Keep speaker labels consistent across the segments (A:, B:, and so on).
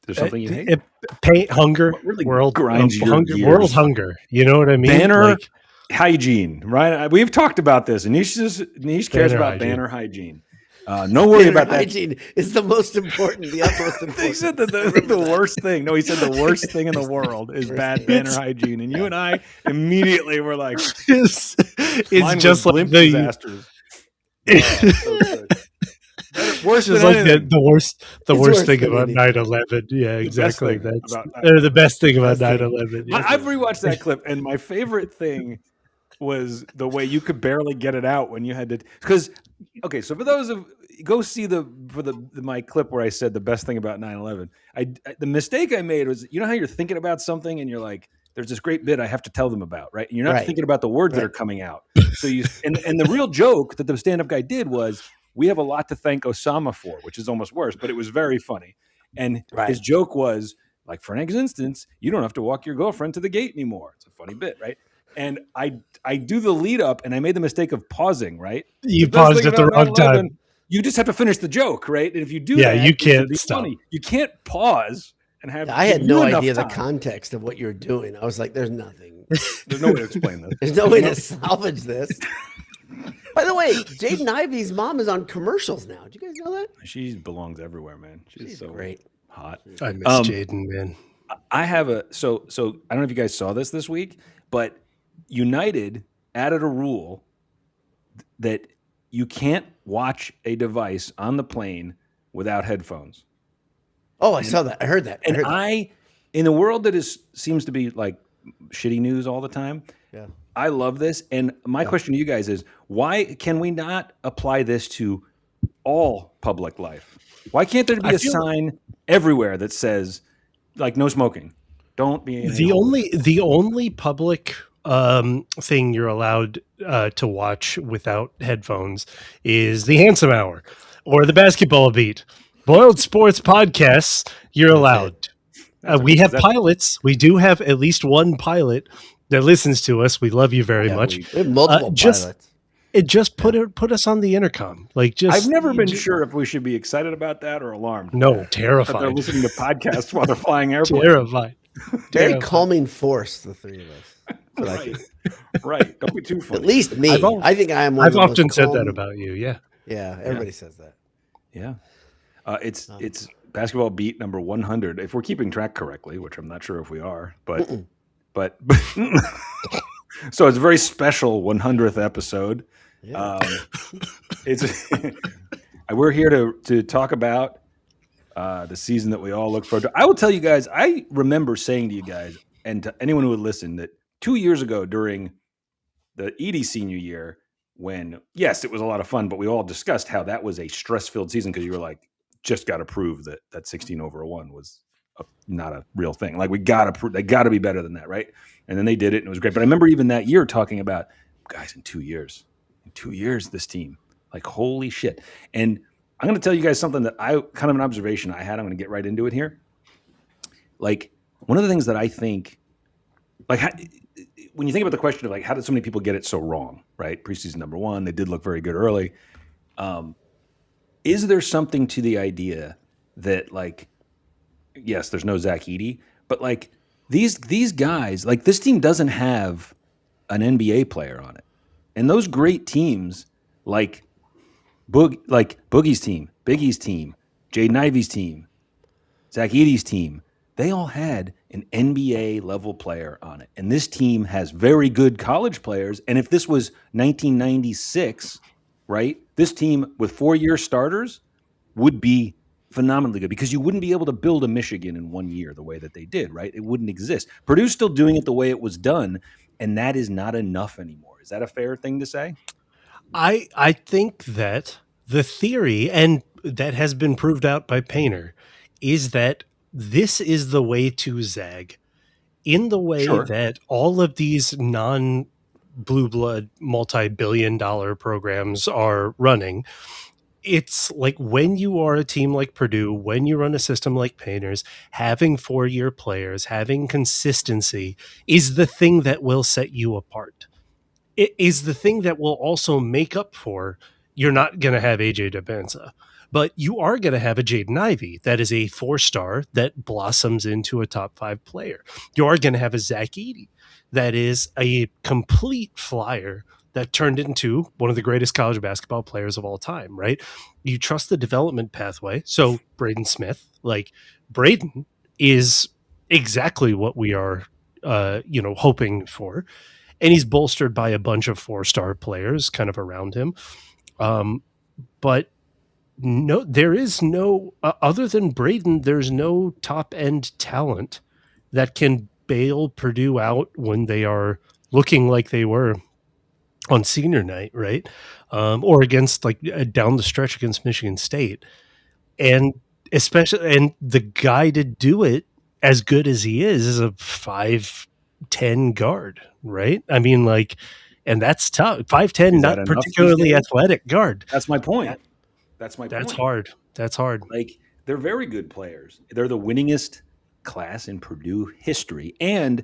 A: There's something you hate?
B: Paint hunger,
A: What really
B: world
A: grinds your
B: hunger,
A: gears?
B: world hunger. You know what I mean?
A: Banner hygiene, right? We've talked about this. Niche cares
B: Banner
A: about
B: hygiene.
A: banner hygiene. No worry about that.
C: Hygiene is the most important, the utmost important.
A: He said the worst thing. No, he said the worst thing in the world is bad banner hygiene. And you and I immediately were like,
B: it's just like
A: blimp disasters. Worse
B: just
A: than
B: like
A: anything.
B: the worst thing about 9/11. Yeah, exactly. That's the best thing about 9/11. Yeah.
A: I've rewatched that clip, and my favorite thing was the way you could barely get it out when you had to. Because okay, so for those of go see my clip where I said the best thing about 9/11. The mistake I made was, you know how you're thinking about something and you're like, there's this great bit I have to tell them about, right? And you're not thinking about the words that are coming out. So and the real joke that the stand-up guy did was, we have a lot to thank Osama for, which is almost worse, but it was very funny. And his joke was, like, for an instance, you don't have to walk your girlfriend to the gate anymore. It's a funny bit, right? And I do the lead up, and I made the mistake of pausing, right?
B: You paused at the wrong time.
A: You just have to finish the joke, right? And if you do that,
B: you can't stop.
A: Funny. You can't pause and have.
C: I had no idea the context of what you're doing. I was like, "There's nothing.
A: There's no way to explain this.
C: There's no way to salvage this." By the way, Jaden Ivey's mom is on commercials now. Did you guys know that?
A: She belongs everywhere, man. She's so
C: great.
A: Hot.
B: I miss Jaden, man.
A: I have so I don't know if you guys saw this week, but United added a rule that you can't watch a device on the plane without headphones.
C: Oh, I saw that. I heard that.
A: In a world that seems to be like shitty news all the time.
C: Yeah.
A: I love this. And my question to you guys is, why can we not apply this to all public life? Why can't there be a sign everywhere that says, like, no smoking? Don't be.
B: The only public thing you're allowed to watch without headphones is the Handsome Hour or the Basketball Beat. Boiled Sports podcasts, you're allowed. We have pilots. We do have at least one pilot that listens to us. We love you very much.
C: We have multiple pilots.
B: Just put us on the intercom.
A: I've never been sure if we should be excited about that or alarmed.
B: No, terrified.
A: They're listening to podcasts while they're flying airplanes.
B: Terrified.
C: Very calming force, the three of us.
A: Right. Don't be too funny.
C: At least me. I think I am.
B: I've often said that about you. Yeah.
C: Yeah. Everybody says that.
A: Yeah. It's Basketball Beat number 100. If we're keeping track correctly, which I'm not sure if we are, but so it's a very special 100th episode. Yeah. We're here to talk about the season that we all look forward to. I will tell you guys, I remember saying to you guys and to anyone who would listen that 2 years ago during the Edie senior year, when, yes, it was a lot of fun, but we all discussed how that was a stress-filled season because you were like, just got to prove that 16 over 1 was not a real thing. Like, they got to be better than that, right? And then they did it, and it was great. But I remember even that year talking about, guys, in 2 years, this team, like, holy shit. And I'm going to tell you guys something that kind of an observation I had. I'm going to get right into it here. Like, one of the things that I think, like, when you think about the question of, like, how did so many people get it so wrong, right? Preseason number 1, they did look very good early. Is there something to the idea that, like, yes, there's no Zach Edey, but, like, these guys, like, this team doesn't have an NBA player on it. And those great teams, like Boogie's team, Biggie's team, Jaden Ivey's team, Zach Edey's team, they all had an NBA level player on it. And this team has very good college players. And if this was 1996, right, this team with 4-year starters would be phenomenally good, because you wouldn't be able to build a Michigan in 1 year the way that they did, right? It wouldn't exist. Purdue's still doing it the way it was done, and that is not enough anymore. Is that a fair thing to say?
B: I think that the theory, and that has been proved out by Painter, is that this is the way to zag, in the way that all of these non-blue blood multi-billion-dollar programs are running. It's like, when you are a team like Purdue, when you run a system like Painter's, having 4-year players, having consistency is the thing that will set you apart. It is the thing that will also make up for, you're not going to have AJ Debenza, But you are going to have a Jaden Ivey that is a 4-star that blossoms into a top 5 player. You are going to have a Zach Edey that is a complete flyer that turned into one of the greatest college basketball players of all time, right? You trust the development pathway. So Braden Smith, like Braden is exactly what we are, hoping for. And he's bolstered by a bunch of 4-star players kind of around him. But no, there is no, other than Braden, there's no top end talent that can bail Purdue out when they are looking like they were on senior night, right? Or against down the stretch against Michigan State. And especially, and the guy to do it as good as he is a 5'10" guard, right? I mean, and that's tough. 5'10",
A: Is that
B: not
A: enough these
B: particularly
A: days?
B: athletic guard.
A: That's my point. That's my
B: That's
A: point.
B: hard. That's hard.
A: Like, they're very good players. They're the winningest class in Purdue history. And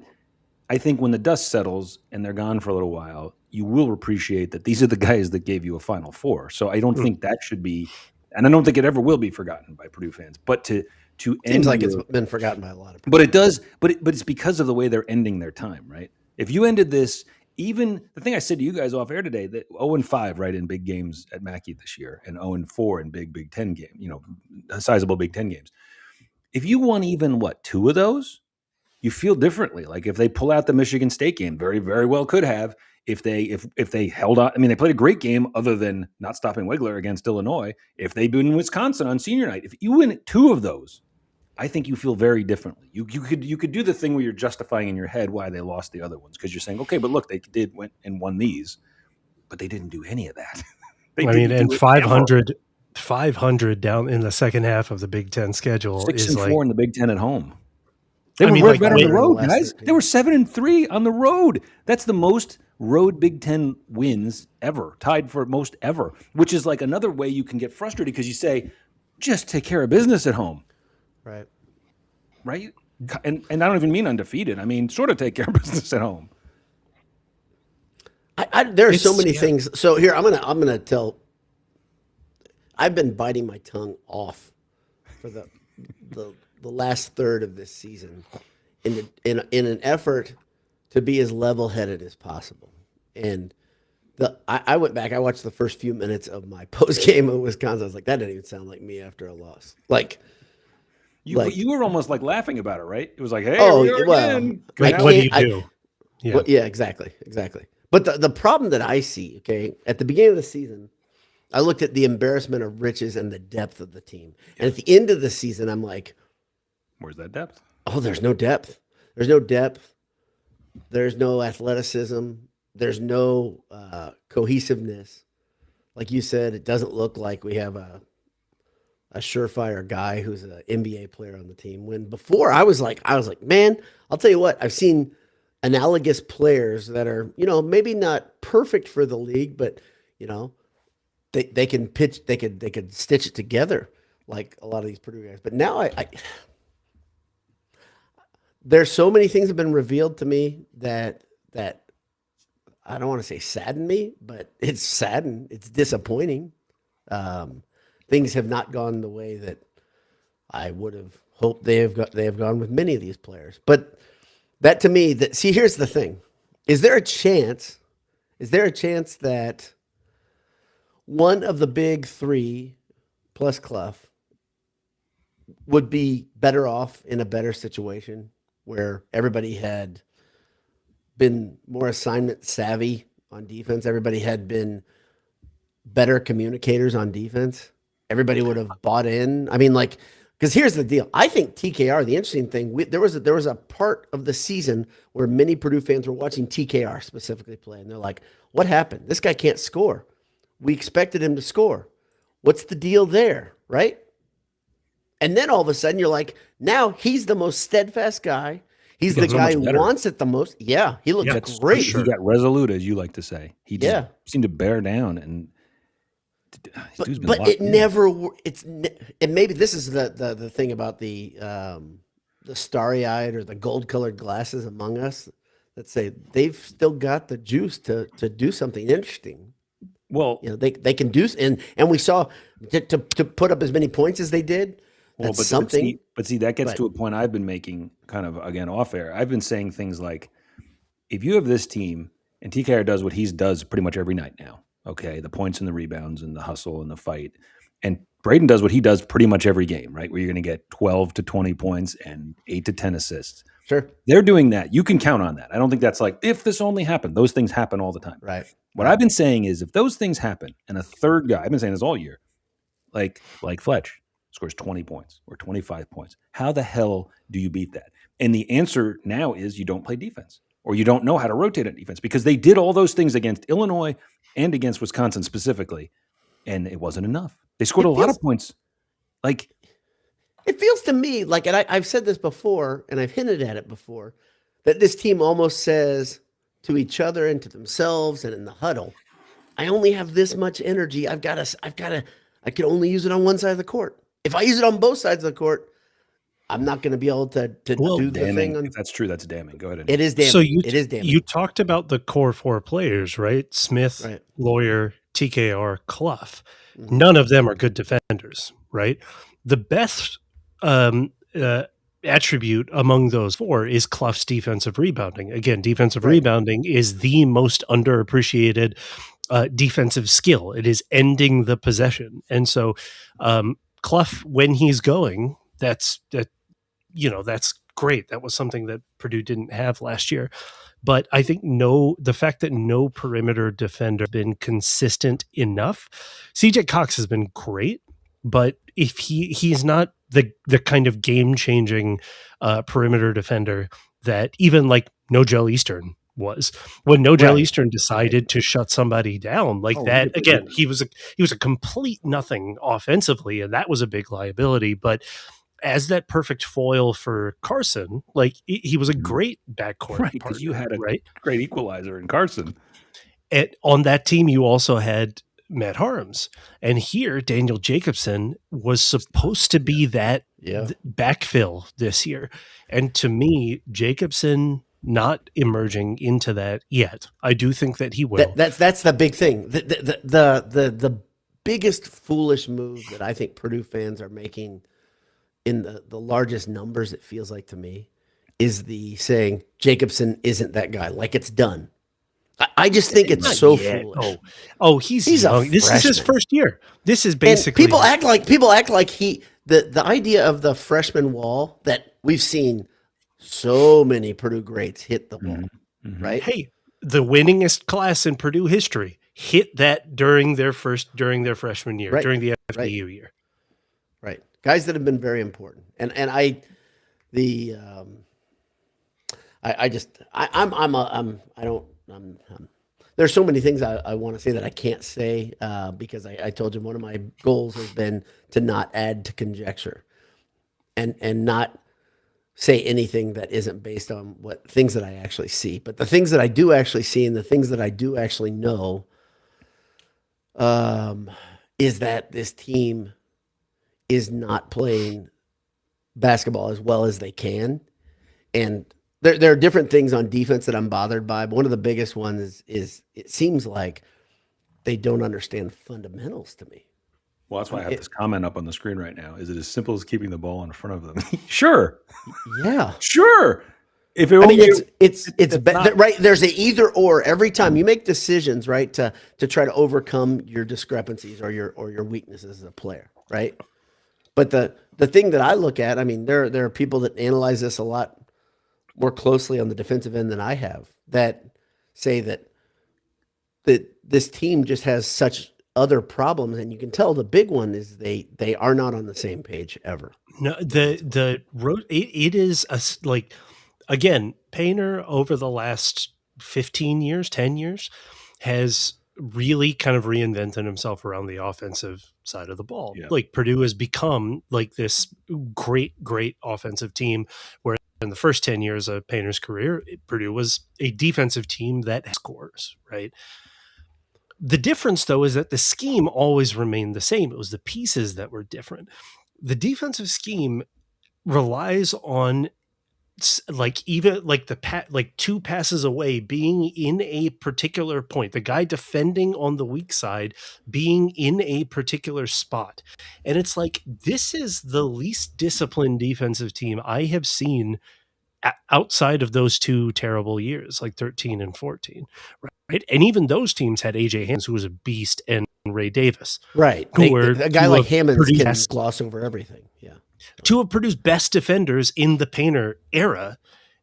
A: I think when the dust settles and they're gone for a little while, you will appreciate that these are the guys that gave you a Final Four. So I don't think that should be, and I don't think it ever will be forgotten by Purdue fans. But to
C: seems like it's been forgotten by a lot of people.
A: But it does. But it's because of the way they're ending their time, right? If you ended this, even the thing I said to you guys off air today, that 0-5, right, in big games at Mackey this year, and 0-4 in Big Ten game, sizable Big Ten games. If you won even 2 of those, you feel differently. Like if they pull out the Michigan State game, very, very well could have. If they held on, I mean, they played a great game other than not stopping Wigler against Illinois. If they beat Wisconsin on senior night, if you win 2 of those, I think you feel very differently. You could do the thing where you're justifying in your head why they lost the other ones, because you're saying, okay, but look, they went and won these, but they didn't do any of that.
B: And 500 down in the second half of the Big Ten schedule
A: 6-4 in the Big Ten at home. They were better on the road, guys. They were 7-3 on the road. That's the most road Big Ten wins ever, tied for most ever, which is like another way you can get frustrated because you say, just take care of business at home.
C: Right.
A: And I don't even mean undefeated. I mean, sort of take care of business at home.
C: There are so many things. So here, I'm gonna tell. I've been biting my tongue off for the last third of this season in an effort to be as level-headed as possible. And I went back. I watched the first few minutes of my post game of Wisconsin. I was like, that didn't even sound like me after a loss.
A: You were almost like laughing about it, right? It was like, hey,
B: again. What do you do?
C: Yeah, exactly. But the problem that I see, okay, at the beginning of the season, I looked at the embarrassment of riches and the depth of the team. And at the end of the season, I'm like,
A: where's that depth?
C: Oh, there's no depth. There's no depth. There's no athleticism. There's no cohesiveness. Like you said, it doesn't look like we have a surefire guy who's an NBA player on the team. When before I was like, man, I'll tell you what, I've seen analogous players that are, maybe not perfect for the league, but they can pitch, they could stitch it together like a lot of these Purdue guys. But now I there's so many things have been revealed to me that I don't want to say sadden me, but it's saddened. It's disappointing. Things have not gone the way that I would have hoped they have gone with many of these players. But that to me, here's the thing. Is there a chance that one of the big 3 plus Clough would be better off in a better situation where everybody had been more assignment savvy on defense? Everybody had been better communicators on defense. Everybody would have bought in. I mean, because here's the deal. I think TKR, the interesting thing, there was a part of the season where many Purdue fans were watching TKR specifically play, and they're like, what happened? This guy can't score. We expected him to score. What's the deal there, right? And then all of a sudden you're like, now he's the most steadfast guy. He's the guy who wants it the most. Yeah, he looks great.
A: He got resolute, as you like to say. He just seemed to bear down, and
C: but it never. And maybe this is the thing about the starry-eyed or the gold-colored glasses among us that say they've still got the juice to do something interesting.
A: Well,
C: they can do, and we saw to put up as many points as they did.
A: well,
C: That's something.
A: but see, that gets
C: But
A: to a point I've been making kind of again off air. I've been saying things like, if you have this team and TKR does what he does pretty much every night now, okay, the points and the rebounds and the hustle and the fight, and Braden does what he does pretty much every game, right? Where you're going to get 12 to 20 points and 8 to 10 assists.
C: sure,
A: They're doing that. You can count on that. I don't think that's like, if this only happened. Those things happen all the time.
C: right.
A: What I've been saying is, if those things happen and a third guy, I've been saying this all year, like Fletch scores 20 points or 25 points, how the hell do you beat that? And the answer now is you don't play defense, or you don't know how to rotate on defense, because they did all those things against Illinois and against Wisconsin specifically, and it wasn't enough. They scored a lot of points. Like,
C: it feels to me like, and I've said this before, and I've hinted at it before, that this team almost says to each other and to themselves and in the huddle, I only have this much energy. I can only use it on one side of the court. If I use it on both sides of the court, I'm not going to be able to do the thing.
A: If that's true, that's damning. Go ahead.
C: It is damning.
B: So
C: it is damning.
B: You talked about the core 4 players, right? Smith,
C: Right.
B: Lawyer, TKR, Clough. None of them are good defenders, right? The best attribute among those 4 is Clough's defensive rebounding. Again, defensive rebounding is the most underappreciated defensive skill. It is ending the possession. And so Clough, when he's going, that's great. That was something that Purdue didn't have last year. But I think the fact that no perimeter defender has been consistent enough. CJ Cox has been great, but if he's not the kind of game-changing perimeter defender that even like No-Gel Eastern was. When No-Gel Eastern decided to shut somebody down like that, again, he was a complete nothing offensively, and that was a big liability. But as that perfect foil for Carson, like he was a great backcourt partner,
A: because you had a great equalizer in Carson.
B: And on that team, you also had Matt Harms, and here Daniel Jacobson was supposed to be that backfill this year. And to me, Jacobson not emerging into that yet. I do think that he will.
C: That's the big thing. The biggest foolish move that I think Purdue fans are making in the largest numbers, it feels like to me, is the saying Jacobson isn't that guy. Like it's done. I just think it's so foolish.
B: He's young. This is his first year. This is basically,
C: and people act like the idea of the freshman wall that we've seen so many Purdue greats hit the wall, right?
B: Hey, the winningest class in Purdue history hit that during their freshman year, during the FAU year.
C: Right. Guys that have been very important. There's so many things I want to say that I can't say because I told you one of my goals has been to not add to conjecture and not say anything that isn't based on what things that I actually see. But the things that I do actually see and the things that I do actually know is that this team is not playing basketball as well as they can. And there are different things on defense that I'm bothered by, but one of the biggest ones is it seems like they don't understand fundamentals to me.
A: Well, that's why I have this comment up on the screen right now. Is it as simple as keeping the ball in front of them? Sure.
C: Yeah.
A: Sure. If it
C: it's right. There's a either or every time you make decisions, right? To try to overcome your discrepancies or your weaknesses as a player, right? But the thing that I look at, I mean, there are people that analyze this a lot more closely on the defensive end than I have, that say that this team just has such other problems, and you can tell the big one is they are not on the same page ever.
B: No, it is like, again, Painter over the last 15 years, 10 years has really kind of reinvented himself around the offensive side of the ball. Yeah. Like Purdue has become like this great offensive team, where in the first 10 years of Painter's career, Purdue was a defensive team that scores, right? The difference, though, is that the scheme always remained the same. It was the pieces that were different. The defensive scheme relies on like even like like 2 passes away, being in a particular point, the guy defending on the weak side being in a particular spot. And it's like, this is the least disciplined defensive team I have seen outside of those 2 terrible years, like 13 and 14, right? And even those teams had AJ Hammons, who was a beast, and Ray Davis,
C: right?
B: who were
C: A guy like Hammons can
B: best,
C: gloss over everything. Yeah,
B: 2 of Purdue's best defenders in the Painter era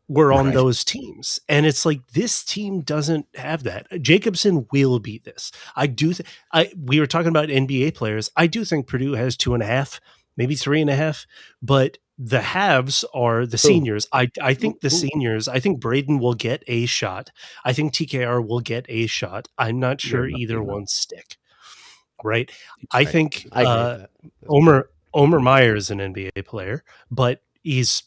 B: were on those teams. And it's like, this team doesn't have that. Jacobson will beat this. I do. We were talking about NBA players. I do think Purdue has 2.5, maybe 3.5, but the halves are the seniors. I think the seniors, I think Braden will get a shot. I think TKR will get a shot. I'm not sure either one stick. Right. I think Omer Meyer is an NBA player, but he's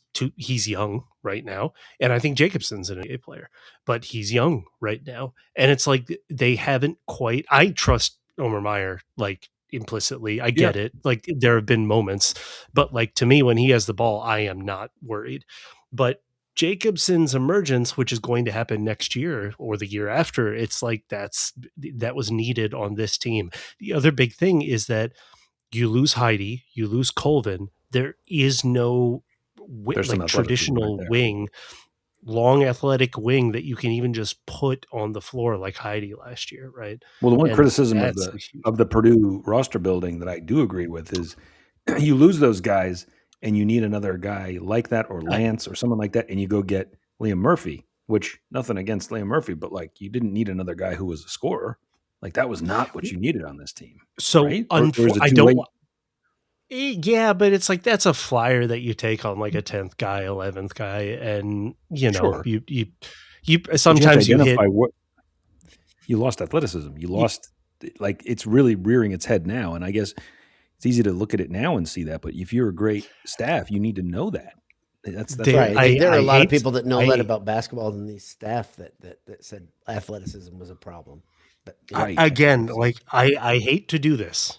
B: young right now. And I think Jacobson's an NBA player, but he's young right now. And it's like, they haven't quite, I trust Omer Meyer, like, implicitly. I get it. Like, there have been moments, but like, to me, when he has the ball, I am not worried. But Jacobson's emergence, which is going to happen next year or the year after, it's like, that was needed on this team. The other big thing is that you lose Heidi, you lose Colvin. There is no like traditional wing, long athletic wing that you can even just put on the floor like Heidi last year, right?
A: Well, the one criticism of the Purdue roster building that I do agree with is you lose those guys and you need another guy like that, or Lance or someone like that, and you go get Liam Murphy, which, nothing against Liam Murphy, but like, you didn't need another guy who was a scorer. Like, that was not what you needed on this team.
B: So
A: right?
B: I don't. Yeah, but it's like, that's a flyer that you take on like a 10th guy, 11th guy, and you know, you sometimes you hit.
A: You lost athleticism. You lost, like, it's really rearing its head now, and I guess it's easy to look at it now and see that. But if you're a great staff, you need to know that. That's
C: right. There are a lot of people that know that about basketball than these staff that said athleticism was a problem. But
B: again, like, I hate to do this.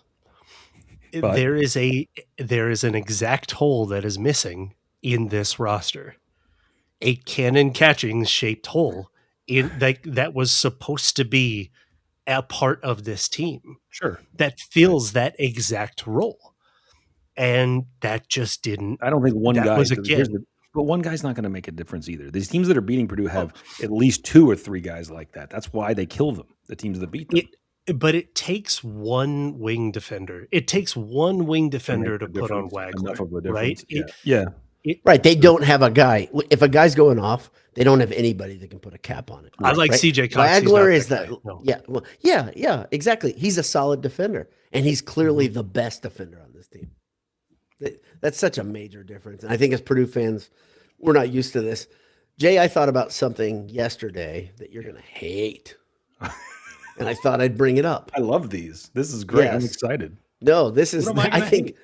B: But there is an exact hole that is missing in this roster. A cannon catching shaped hole that was supposed to be a part of this team.
A: Sure.
B: That fills that exact role. And that just didn't.
A: I don't think one guy but one guy's not going to make a difference either. These teams that are beating Purdue have at least 2 or 3 guys like that. That's why they kill them, the teams that beat them.
B: But it takes one wing defender. It takes one wing defender to put on Wagler, right?
C: Right. They don't have a guy. If a guy's going off, they don't have anybody that can put a cap on it.
B: I like CJ Cox.
C: Wagler is that. No. Yeah. Well, yeah, exactly. He's a solid defender, and he's clearly the best defender on this team. That's such a major difference. And I think as Purdue fans, we're not used to this. Jay, I thought about something yesterday that you're going to hate. And I thought I'd bring it up.
A: I love these. This is great. Yes. I'm excited.
C: No, this is, I think.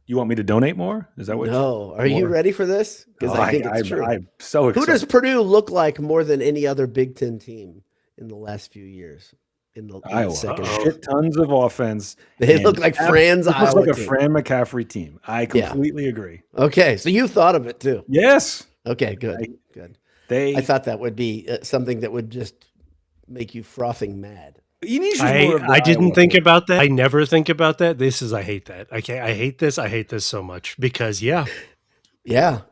A: You want me to donate more? Is that what?
C: No. Are you ready for this? Because I think it's true.
A: I'm so excited.
C: Who does Purdue look like more than any other Big Ten team in the last few years? In the second
A: shit tons of offense.
C: They look like Fran's Iowa
A: like a Fran McCaffrey team. I completely agree.
C: Okay, so you thought of it too.
A: Yes.
C: Okay, good. I thought that would be something that would just make you frothing mad.
B: I didn't think about that. I never think about that. I hate that. I hate this. I hate this so much because yeah,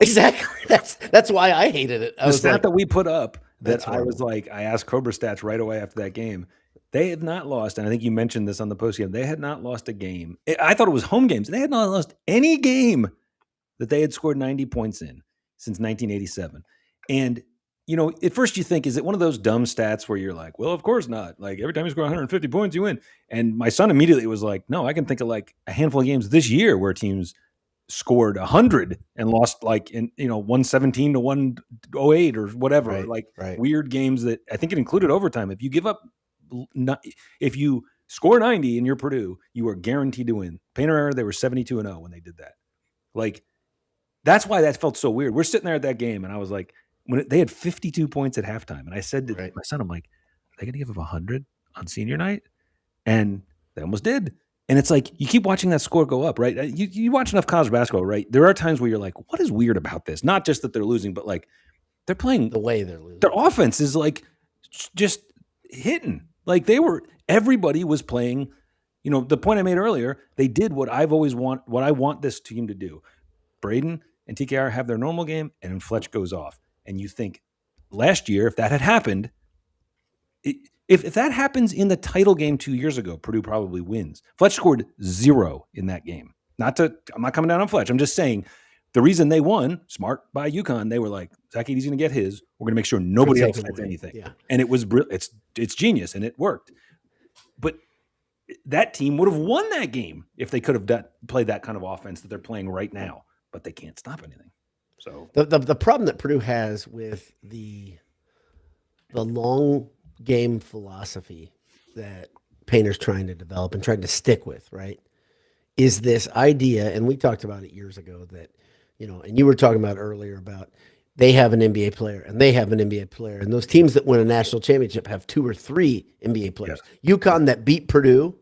C: exactly. That's why I hated it.
A: The stat that we put up that I was like, I asked Cobra Stats right away after that game. They have not lost, and I think you mentioned this on the postgame. They had not lost a game. I thought it was home games. They had not lost any game that they had scored 90 points in since 1987. And you know, at first you think, is it one of those dumb stats where you're like, well, of course not. Like, every time you score 150 points, you win. And my son immediately was like, no, I can think of like a handful of games this year where teams scored 100 and lost, like, in 117 to 108 or whatever. Weird games that I think it included overtime. If you give up, if you score 90 and you're Purdue, you are guaranteed to win. Painter era, they were 72-0 when they did that. Like, that's why that felt so weird. We're sitting there at that game, and I was like, they had 52 points at halftime, and I said to my son, I'm like, are they going to give up 100 on senior night? And they almost did. And it's like you keep watching that score go up, right? You watch enough college basketball, right? There are times where you're like, what is weird about this? Not just that they're losing, but like they're playing
C: the way they're losing.
A: Their offense is like just hitting. Like everybody was playing, the point I made earlier, they did what I want this team to do. Braden and TKR have their normal game, and then Fletch goes off. And you think last year, if that had happened, if that happens in the title game 2 years ago, Purdue probably wins. Fletch scored 0 in that game. I'm not coming down on Fletch. I'm just saying the reason they won, smart by UConn, they were like, Zach Edey's going to get his. We're going to make sure nobody else gets anything.
C: Yeah.
A: And it was it's genius, and it worked. But that team would have won that game if they could have played that kind of offense that they're playing right now. But they can't stop anything. So
C: the problem that Purdue has with the long game philosophy that Painter's trying to develop and trying to stick with, right, is this idea, and we talked about it years ago, that, and you were talking about earlier about they have an NBA player and they have an NBA player, and those teams that win a national championship have 2 or 3 NBA players. Yes. UConn that beat Purdue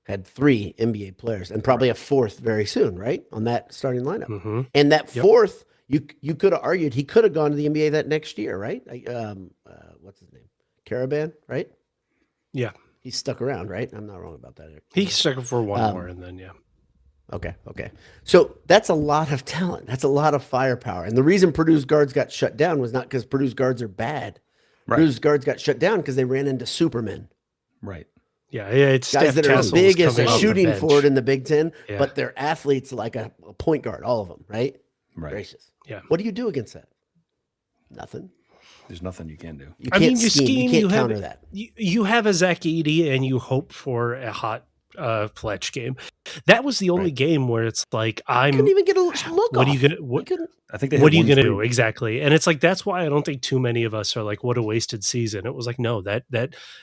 C: had 3 NBA players and probably a 4th very soon, right, on that starting lineup.
B: Mm-hmm.
C: And that 4th, you could have argued he could have gone to the NBA that next year, right? What's his name? Caravan, right?
B: Yeah.
C: He stuck around, right? I'm not wrong about that.
B: He stuck for one more, and then, yeah.
C: Okay. So that's a lot of talent. That's a lot of firepower. And the reason Purdue's guards got shut down was not because Purdue's guards are bad. Right. Purdue's guards got shut down because they ran into supermen.
A: Right.
B: Yeah, it's
C: guys that are as big as a shooting forward in the Big Ten,
B: yeah.
C: but they're athletes like a point guard, all of them, right?
A: Right.
C: Gracious.
B: Yeah.
C: What do you do against that? Nothing.
A: There's nothing you can do.
C: You can't scheme. You can't counter that.
B: You have a Zach Edey and you hope for a hot Fletch game. That was the only game where it's like
C: couldn't even get a look.
B: What are you gonna?
A: I think
B: what are you gonna do exactly? And it's like that's why I don't think too many of us are like, what a wasted season. It was like no, that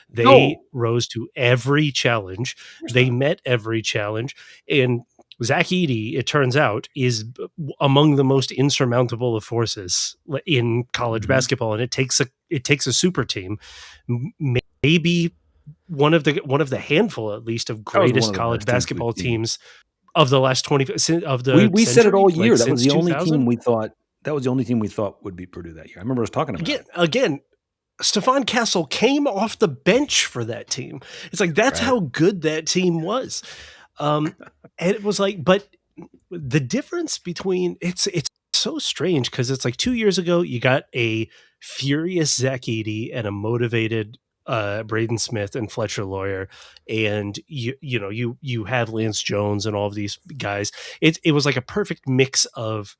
B: they rose to every challenge. They met every challenge, and Zach Edey, it turns out, is among the most insurmountable of forces in college basketball, and it takes a super team, maybe one of the handful at least of greatest college basketball teams of the last 20 of the.
A: We said it all year. That was the
B: 2000.
A: only team we thought. That was the only team we thought would beat Purdue that year. I remember us talking about it.
B: Again. Stephon Castle came off the bench for that team. It's like that's how good that team was. And it was like, but the difference between it's so strange because it's like 2 years ago you got a furious Zach Edey and a motivated Braden Smith and Fletcher Lawyer, and you had Lance Jones and all of these guys. It was like a perfect mix of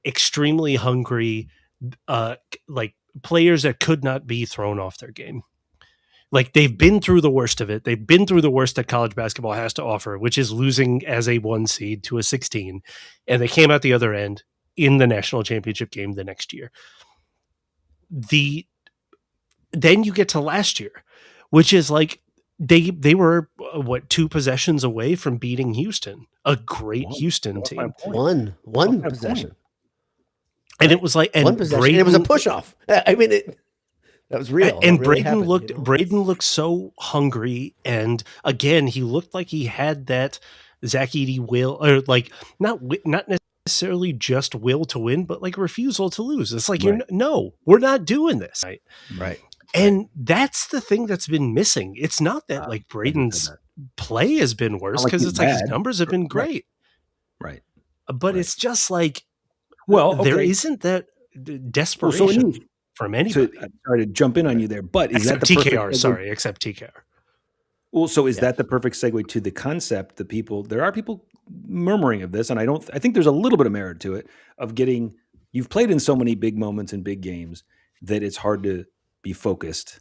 B: extremely hungry, like players that could not be thrown off their game. Like they've been through the worst of it. They've been through the worst that college basketball has to offer, which is losing as a 1 seed to a 16. And they came out the other end in the national championship game the next year. Then you get to last year, which is like they were 2 possessions away from beating Houston, a great Houston team.
C: One possession.
B: And it was like, and
C: one possession. Braden, it was a push off. I mean, that was real.
B: And
C: really
B: Braden looked so hungry. And again, he looked like he had that Zach Edey will, or like not necessarily just will to win, but like refusal to lose. It's like, no, we're not doing this.
C: Right.
B: And that's the thing that's been missing. It's not that like Braden's play has been worse because it's like his numbers have been great.
A: Right.
B: But it's just like,
A: there
B: isn't that desperation from anybody.
A: So, sorry to jump in on you there, but is
B: except
A: that the
B: TKR? Sorry, except TKR.
A: Well, so is that the perfect segue to the concept? There are people murmuring of this, and I think there's a little bit of merit to it of getting. You've played in so many big moments and big games that it's hard to be focused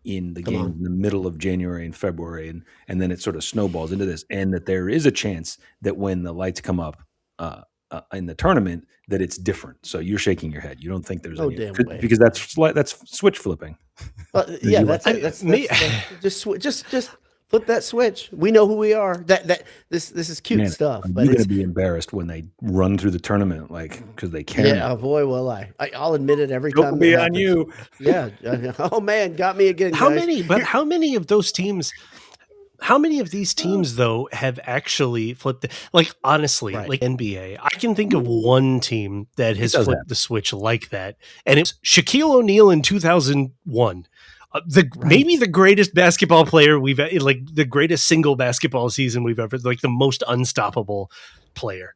A: in the game in the middle of January and February, and then it sort of snowballs into this, and that there is a chance that when the lights come up in the tournament, that it's different. So you're shaking your head. You don't think there's any way. Because that's switch flipping.
C: Yeah, that's me. Just flip that switch. We know who we are. This is cute stuff.
A: But you're going to be embarrassed when they run through the tournament, like because they can't.
C: Yeah, boy, will I. I'll admit it every
A: time.
C: It'll
A: be on you.
C: Yeah. Oh man, got me again.
B: How many of those teams How many of these teams, though, have actually flipped it? Like, honestly,
C: Right.
B: like NBA, I can think of one team that has
A: does
B: flipped
A: happen.
B: the switch like that, and it's Shaquille O'Neal in 2001. Maybe the greatest basketball player we've like the greatest single basketball season we've ever, like the most unstoppable player.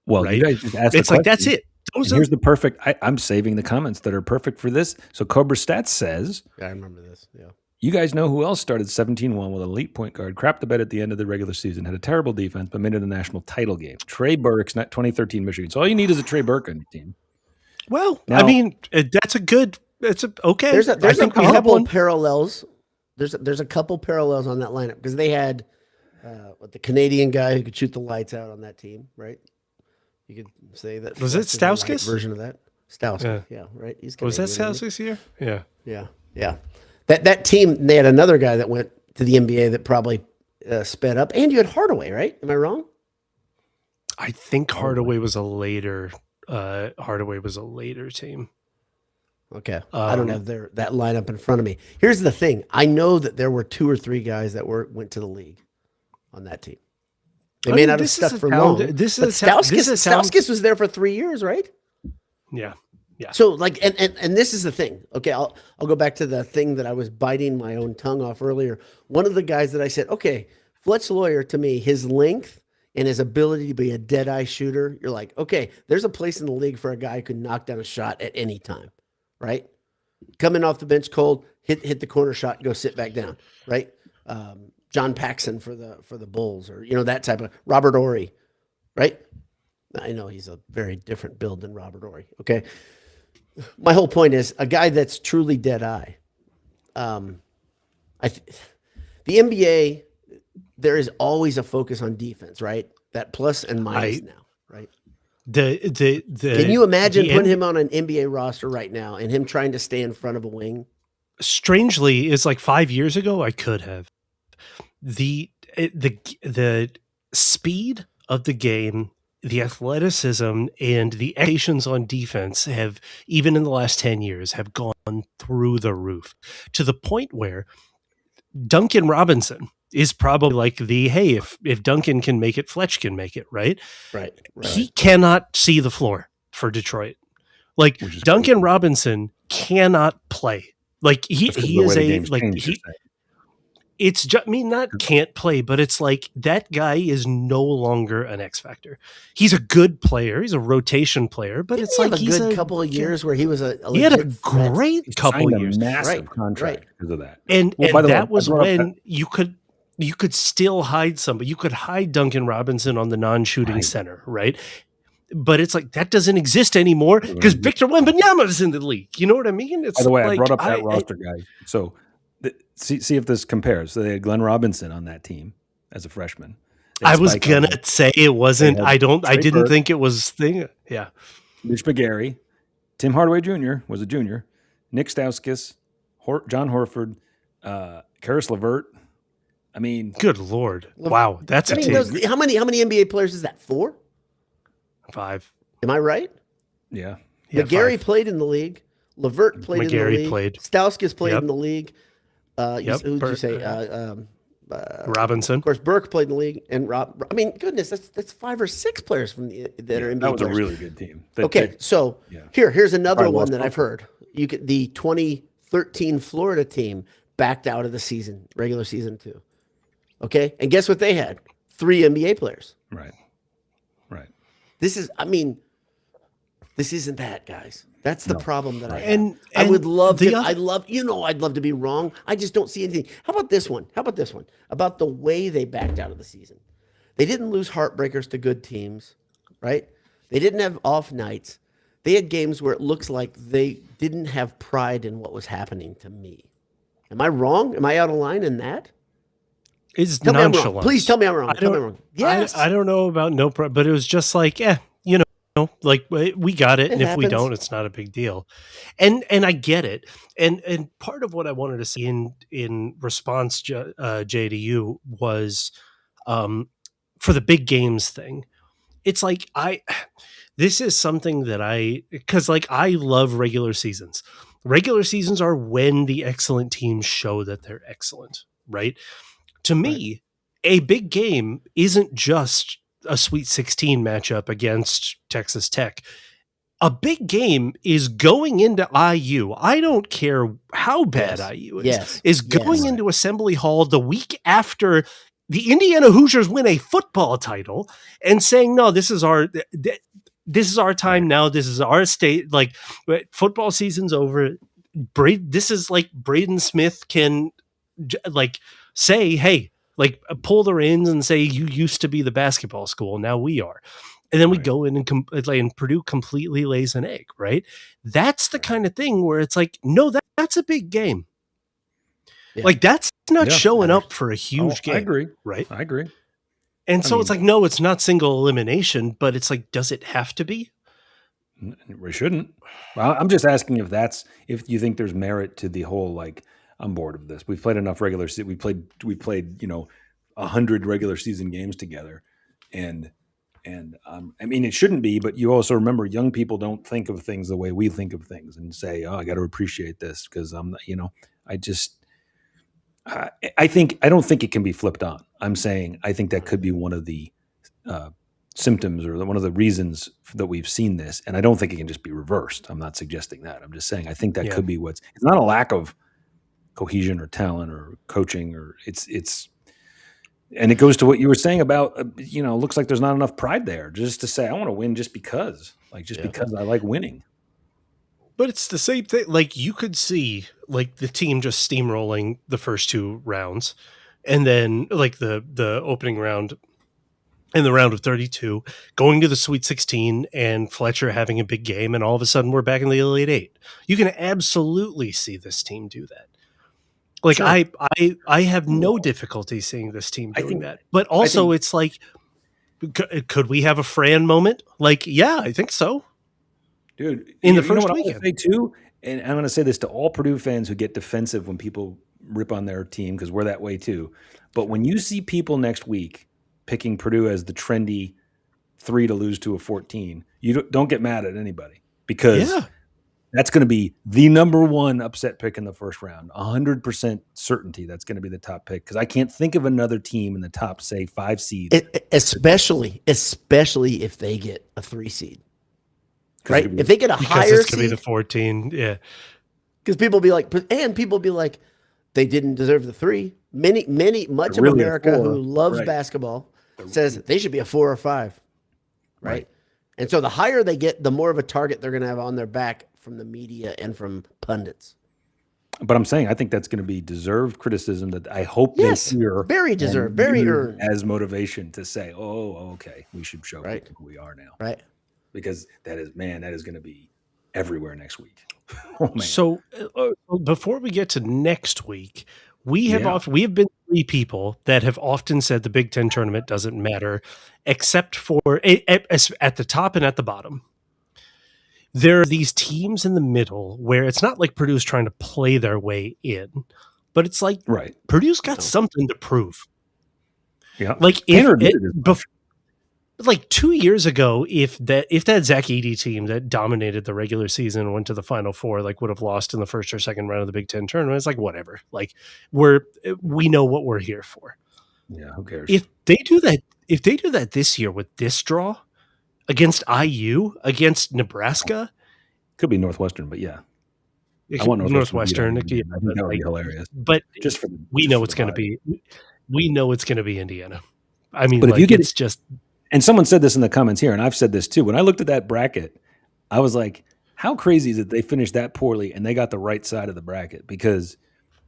A: Well,
B: Right?
A: you guys just asked
B: It's
A: the
B: like
A: question.
B: that's it.
A: And here's the perfect. I'm saving the comments that are perfect for this. So Cobra Stats says,
C: I remember this. Yeah.
A: you guys know who else started 17-1 with an elite point guard, crapped the bed at the end of the regular season, had a terrible defense, but made it a national title game. Trey Burke's not 2013 Michigan. So all you need is a Trey Burke on your team.
B: Well,
A: Now,
B: I mean, that's a good. It's a okay.
C: There's a
B: I think we have
C: couple
B: one.
C: parallels. There's a couple parallels on that lineup because they had the Canadian guy who could shoot the lights out on that team, right? You could say that
B: Was it
C: Flex is a light
B: Stauskas?
C: version of that? Stauskas, yeah, right. He's
B: Was that
C: Canadian, isn't
B: Stauskas here? Yeah.
C: he? Yeah. That team, they had another guy that went to the NBA that probably sped up, and you had Hardaway, right? Am I wrong?
B: I think Hardaway was a later. Hardaway was a later team.
C: Okay, I don't have that lineup in front of me. Here's the thing: I know that there were 2 or 3 guys that went to the league on that team. They may not have stuck for long. But Stauskas was there for 3 years, right?
B: Yeah.
C: So like, and this is the thing. Okay, I'll go back to the thing that I was biting my own tongue off earlier. One of the guys that I said, okay, Fletch Lawyer, to me, his length and his ability to be a dead-eye shooter, you're like, okay, there's a place in the league for a guy who can knock down a shot at any time, right? Coming off the bench cold, hit the corner shot, go sit back down, right? John Paxson for the Bulls, or that type of Robert Horry, right? I know he's a very different build than Robert Horry. Okay, my whole point is a guy that's truly dead eye. The NBA, there is always a focus on defense, right? That plus and minus now, right? Can you imagine putting him on an NBA roster right now and him trying to stay in front of a wing?
B: Strangely, it's like 5 years ago I could have. The speed of the game, the athleticism, and the expectations on defense have, even in the last 10 years, have gone through the roof to the point where Duncan Robinson is probably like hey, if Duncan can make it, Fletch can make it, right?
C: Right.
B: He cannot see the floor for Detroit. Like Duncan Robinson cannot play. Like he is it's just, not can't play, but it's like that guy is no longer an X factor. He's a good player. He's a rotation player, but it's like
C: he's a couple of years where he was
B: he had a great couple of years,
A: massive contract because of that.
B: And that was when you could still hide somebody. You could hide Duncan Robinson on the non-shooting center, right? But it's like that doesn't exist anymore because Victor Wembanyama is in the league. You know what I mean?
A: By the way, I brought up that roster guy. So see if this compares. So they had Glenn Robinson on that team as a freshman.
B: I was gonna say it wasn't. I didn't think it was thing. Yeah.
A: Mitch McGarry, Tim Hardaway Jr. was a junior. Nick Stauskas, John Horford, Karis LeVert. I mean,
B: good Lord! Wow, that's a team.
C: How many NBA players is that? 4?
B: 5.
C: Am I right?
A: Yeah.
C: McGarry played in the league. LeVert played in the league. Stauskas played in the league. Who did you say?
B: Robinson.
C: Of course, Burke played in the league, and Rob. I mean, goodness, that's 5 or 6 players from that are NBA.
A: That was
C: players.
A: A really good team.
C: Here's another one that I've heard. The 2013 Florida team backed out of the season, regular season 2. Okay, and guess what they had? 3 NBA players.
A: Right.
C: This isn't that, guys. That's the problem that I have.
B: And
C: I would love to. I'd love to be wrong. I just don't see anything. How about this one? About the way they backed out of the season. They didn't lose heartbreakers to good teams, right? They didn't have off nights. They had games where it looks like they didn't have pride in what was happening to me. Am I wrong? Am I out of line in that?
B: It's nonchalant.
C: Please tell me I'm wrong. Yes.
B: I don't know about no pride, but it was just like, like we got it, and if we don't, it's not a big deal. And I get it. And part of what I wanted to see in response, Jay, to you was for the big games thing. It's like this is something that because I love regular seasons. Regular seasons are when the excellent teams show that they're excellent, right? to me, a big game isn't just a Sweet 16 matchup against Texas Tech. A big game is going into IU. I don't care how bad IU is going into Assembly Hall the week after the Indiana Hoosiers win a football title and saying, no, this is our time now. This is our state. Like, football season's over. This is like Braden Smith can like say, hey, like pull the reins and say, you used to be the basketball school. Now we are. And then we go in and Purdue completely lays an egg, right? That's the kind of thing where it's like, no, that's a big game. Yeah. Like, that's not showing up for a huge game.
A: I agree.
B: Right?
A: I agree.
B: And so it's like, no, it's not single elimination, but it's like, does it have to be?
A: We shouldn't. Well, I'm just asking if you think there's merit to the whole, like, I'm bored of this. We've played enough regular season. We played 100 regular season games together, and I mean, it shouldn't be, but you also remember young people don't think of things the way we think of things and say, oh, I got to appreciate this because I don't think it can be flipped on. I'm saying I think that could be one of the symptoms or one of the reasons that we've seen this. And I don't think it can just be reversed. I'm not suggesting that. I'm just saying, I think that could be it's not a lack of cohesion or talent or coaching or and it goes to what you were saying about, looks like there's not enough pride there just to say, I want to win just because I like winning.
B: But it's the same thing. Like, you could see like the team just steamrolling the first two rounds and then like the opening round in the round of 32 going to the Sweet 16 and Fletcher having a big game. And all of a sudden we're back in the Elite Eight. You can absolutely see this team do that. Like, sure. I have no difficulty seeing this team doing that. But also it's like, could we have a Fran moment? Like, yeah, I think so.
A: Dude,
B: in the first weekend.
A: I'm going to say too, and I'm going to say this to all Purdue fans who get defensive when people rip on their team, because we're that way too. But when you see people next week picking Purdue as the trendy 3 to lose to a 14, you don't get mad at anybody, because that's going to be the number one upset pick in the first round. 100% certainty that's going to be the top pick, because I can't think of another team in the top, say, 5 seeds.
C: Especially if they get a 3 seed. Right? If they get a higher seed.
B: It's going to be the 14, yeah.
C: Because people be like, they didn't deserve the 3. Much of America who loves basketball says they should be a 4 or 5. Right? And so the higher they get, the more of a target they're going to have on their back from the media and from pundits.
A: But I'm saying I think that's going to be deserved criticism that I hope they hear.
C: Very deserved, very earned.
A: As motivation to say, oh, okay, we should show people who we are now.
C: Right.
A: Because that is going to be everywhere next week. Oh, man.
B: So before we get to next week, we have been 3 people that have often said the Big Ten tournament doesn't matter, except for at the top and at the bottom. There are these teams in the middle where it's not like Purdue's trying to play their way in, but it's like Purdue's got something to prove.
A: Yeah,
B: like like 2 years ago, if that Zach Edey team that dominated the regular season and went to the Final Four, like, would have lost in the first or second round of the Big Ten tournament, it's like, whatever. Like, we know what we're here for.
A: Yeah, who cares?
B: If they do that this year with this draw against IU, against Nebraska,
A: could be Northwestern, but yeah,
B: I want Northwestern. I think
A: that would be hilarious.
B: But we know it's going to be Indiana. I mean,
A: but
B: like,
A: if you get
B: it's just.
A: And someone said this in the comments here, and I've said this too. When I looked at that bracket, I was like, how crazy is it they finished that poorly and they got the right side of the bracket? Because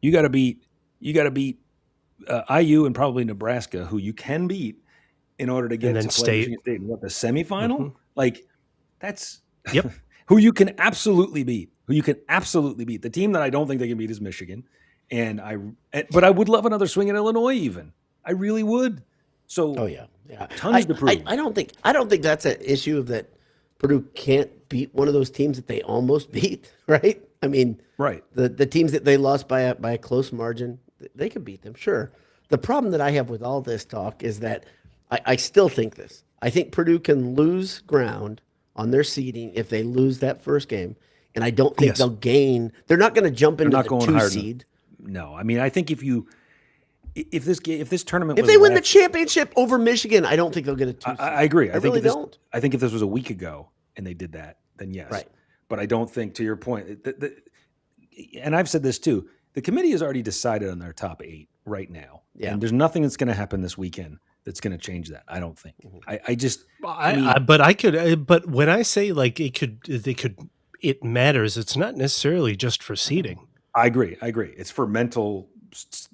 A: you got to beat IU and probably Nebraska, who you can beat, in order to get to play Michigan State in the semifinal. Mm-hmm. Like, that's who you can absolutely beat. The team that I don't think they can beat is Michigan, but I would love another swing at Illinois. Even I really would. So, tons to prove.
C: I don't think that's an issue of that Purdue can't beat one of those teams that they almost beat, right? I mean, the teams that they lost by a close margin, they can beat them, sure. The problem that I have with all this talk is that I still think this. I think Purdue can lose ground on their seeding if they lose that first game, and I don't think they'll gain. They're not going to jump into the 2 seed.
A: No, I mean, I think if you if this tournament
C: If
A: was
C: they win the
A: last,
C: championship over Michigan, I don't think they'll get a 2 seed.
A: I agree.
C: I really don't.
A: I think if this was a week ago and they did that, then yes.
C: Right.
A: But I don't think, to your point, and I've said this too, the committee has already decided on their top 8 right now.
C: Yeah.
A: And there's nothing that's going to happen this weekend that's going to change that. I don't think.
B: But when I say like it matters, it's not necessarily just for seeding.
A: I agree. It's for mental.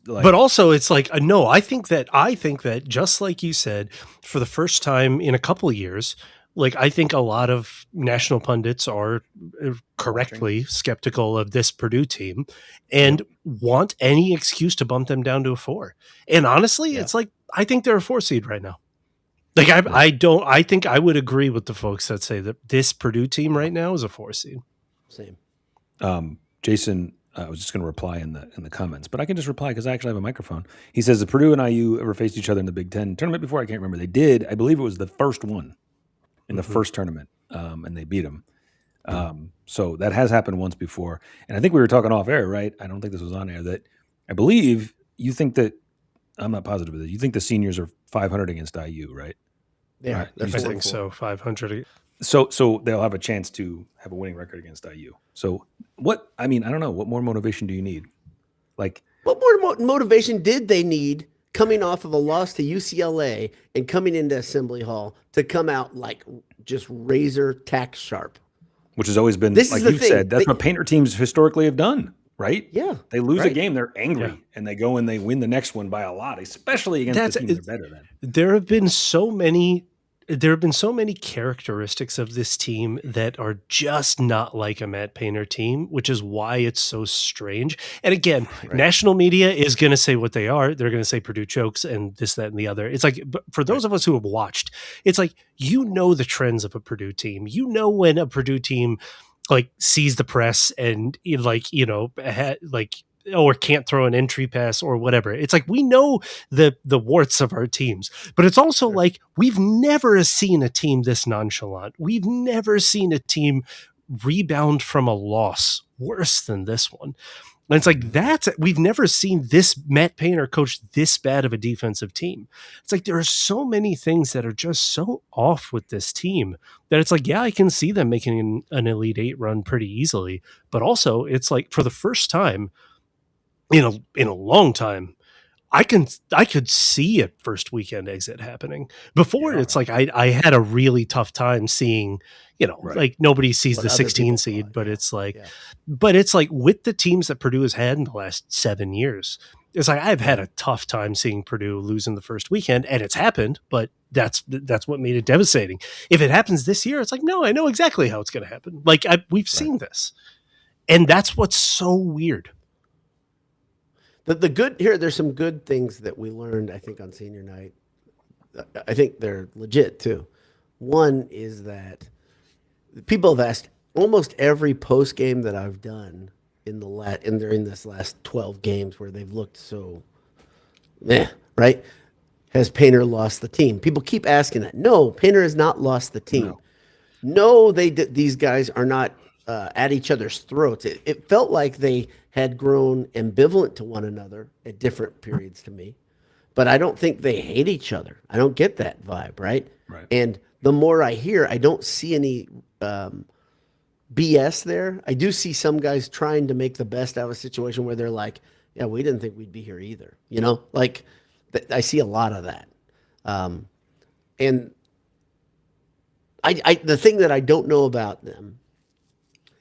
B: But also it's like, no, I think that just like you said, for the first time in a couple of years, like I think a lot of national pundits are correctly skeptical of this Purdue team and want any excuse to bump them down to a 4. And honestly, it's like, I think they're a 4 seed right now. Like I think I would agree with the folks that say that this Purdue team right now is a 4 seed.
C: Same.
A: Jason, I was just going to reply in the comments, but I can just reply because I actually have a microphone. He says, the Purdue and IU ever faced each other in the Big Ten tournament before? I can't remember. They did. I believe it was the first one in the first tournament, and they beat them. So that has happened once before. And I think we were talking off air, right? I don't think this was on air, that I believe you think that, I'm not positive of this, you think the seniors are 500 against IU, right?
C: Yeah,
A: right.
B: I think so. 500.
A: So they'll have a chance to have a winning record against IU. So I don't know. What more motivation do you need? Like,
C: what more motivation did they need coming off of a loss to UCLA and coming into Assembly Hall to come out like just razor tack sharp?
A: Which has always been, like you said, that's what Painter teams historically have done, right?
C: Yeah.
A: They lose a game, they're angry, and they go and they win the next one by a lot, especially against the teams that are better than.
B: There have been so many characteristics of this team that are just not like a Matt Painter team, which is why it's so strange. And again, national media is going to say what they are. They're going to say Purdue chokes and this, that, and the other. It's like, but for those of us who have watched, it's like, the trends of a Purdue team. When a Purdue team like sees the press and or can't throw an entry pass or whatever. It's like, we know the warts of our teams, but it's also like, we've never seen a team this nonchalant. We've never seen a team rebound from a loss worse than this one. And it's like, we've never seen this Matt Painter coach this bad of a defensive team. It's like, there are so many things that are just so off with this team that it's like, yeah, I can see them making an Elite 8 run pretty easily. But also it's like, for the first time in a long time, I could see a first weekend exit happening. Before, it's like I had a really tough time seeing, like nobody sees the 16 seed, but it's like, with the teams that Purdue has had in the last 7 years, it's like I've had a tough time seeing Purdue lose in the first weekend, and it's happened, but that's what made it devastating. If it happens this year, it's like, no, I know exactly how it's going to happen. Like we've seen this, and that's what's so weird.
C: The good here, there's some good things that we learned, I think, on senior night. I think they're legit too. One is that people have asked almost every post game that I've done during this last 12 games where they've looked so right? Has Painter lost the team? People keep asking that. No, Painter has not lost the team. No, these guys are not at each other's throats. It felt like they had grown ambivalent to one another at different periods to me, but I don't think they hate each other. I don't get that vibe, right? And the more I hear, I don't see any BS there. I do see some guys trying to make the best out of a situation where they're like, yeah, we didn't think we'd be here either. Like I see a lot of that. And the thing that I don't know about them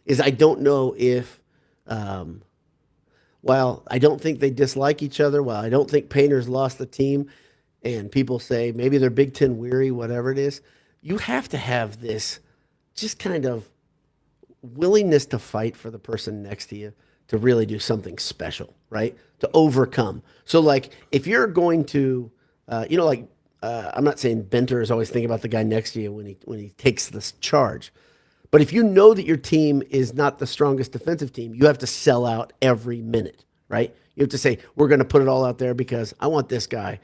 C: is I don't know if, while I don't think they dislike each other, while I don't think Painter's lost the team, and people say maybe they're Big Ten weary, whatever it is, you have to have this just kind of willingness to fight for the person next to you to really do something special, right? To overcome. So like if you're going to, I'm not saying banter is always thinking about the guy next to you when he takes this charge. But if you know that your team is not the strongest defensive team, you have to sell out every minute, right? You have to say, we're going to put it all out there because I want this guy.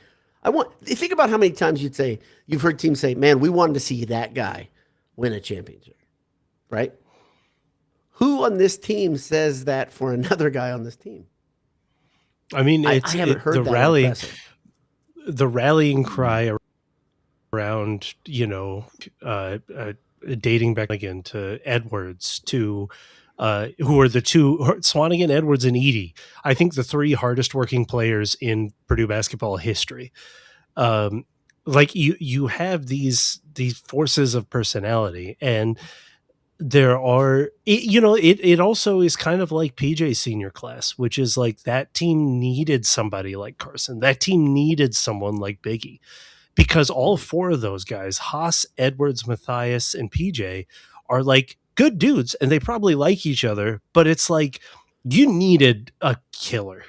C: Think about how many times you've heard teams say, man, we wanted to see that guy win a championship, right? Who on this team says that for another guy on this team?
B: I mean,
C: I haven't heard that in the presser.
B: the rallying cry around, dating back again to Edwards, to who are the two, Swanigan, Edwards, and Edie. I think the three hardest working players in Purdue basketball history. Like you have these forces of personality, and there are, it also is kind of like PJ's senior class, which is like that team needed somebody like Carson. That team needed someone like Biggie, because all four of those guys, Haas, Edwards, Matthias, and PJ, are like good dudes, and they probably like each other, but it's like you needed a killer.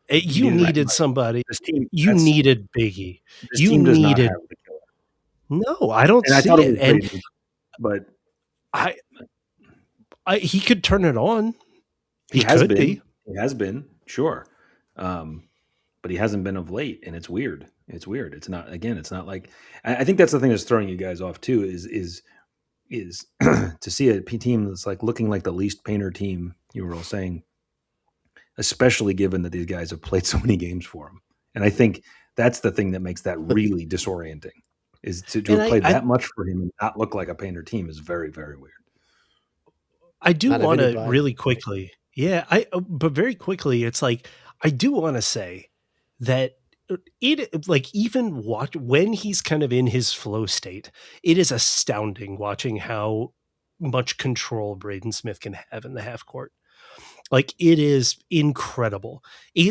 A: You
B: You
A: needed a
B: needed somebody.
A: This team,
B: You needed Biggie.
A: this
B: You
A: team does not have
B: needed.
A: the killer.
B: No, I don't
A: And I
B: see
A: thought it
B: it.
A: was
B: And
A: Braden, but
B: I, he could turn it on.
A: he
B: He
A: has
B: could
A: been.
B: be.
A: He has been, sure. But he hasn't been of late, and it's weird. It's weird. It's not, again, it's not like, I think that's the thing that's throwing you guys off too, is to see a team that's like looking like the least Painter team you were all saying, especially given that these guys have played so many games for him. And I think that's the thing that makes that really disorienting, is to have played that much for him and not look like a Painter team is very, very weird.
B: I do want to really quickly, but very quickly, it's like, I do want to say that it, like, even watch when he's kind of in his flow state, it is astounding watching how much control Braden Smith can have in the half court. Like, it is incredible.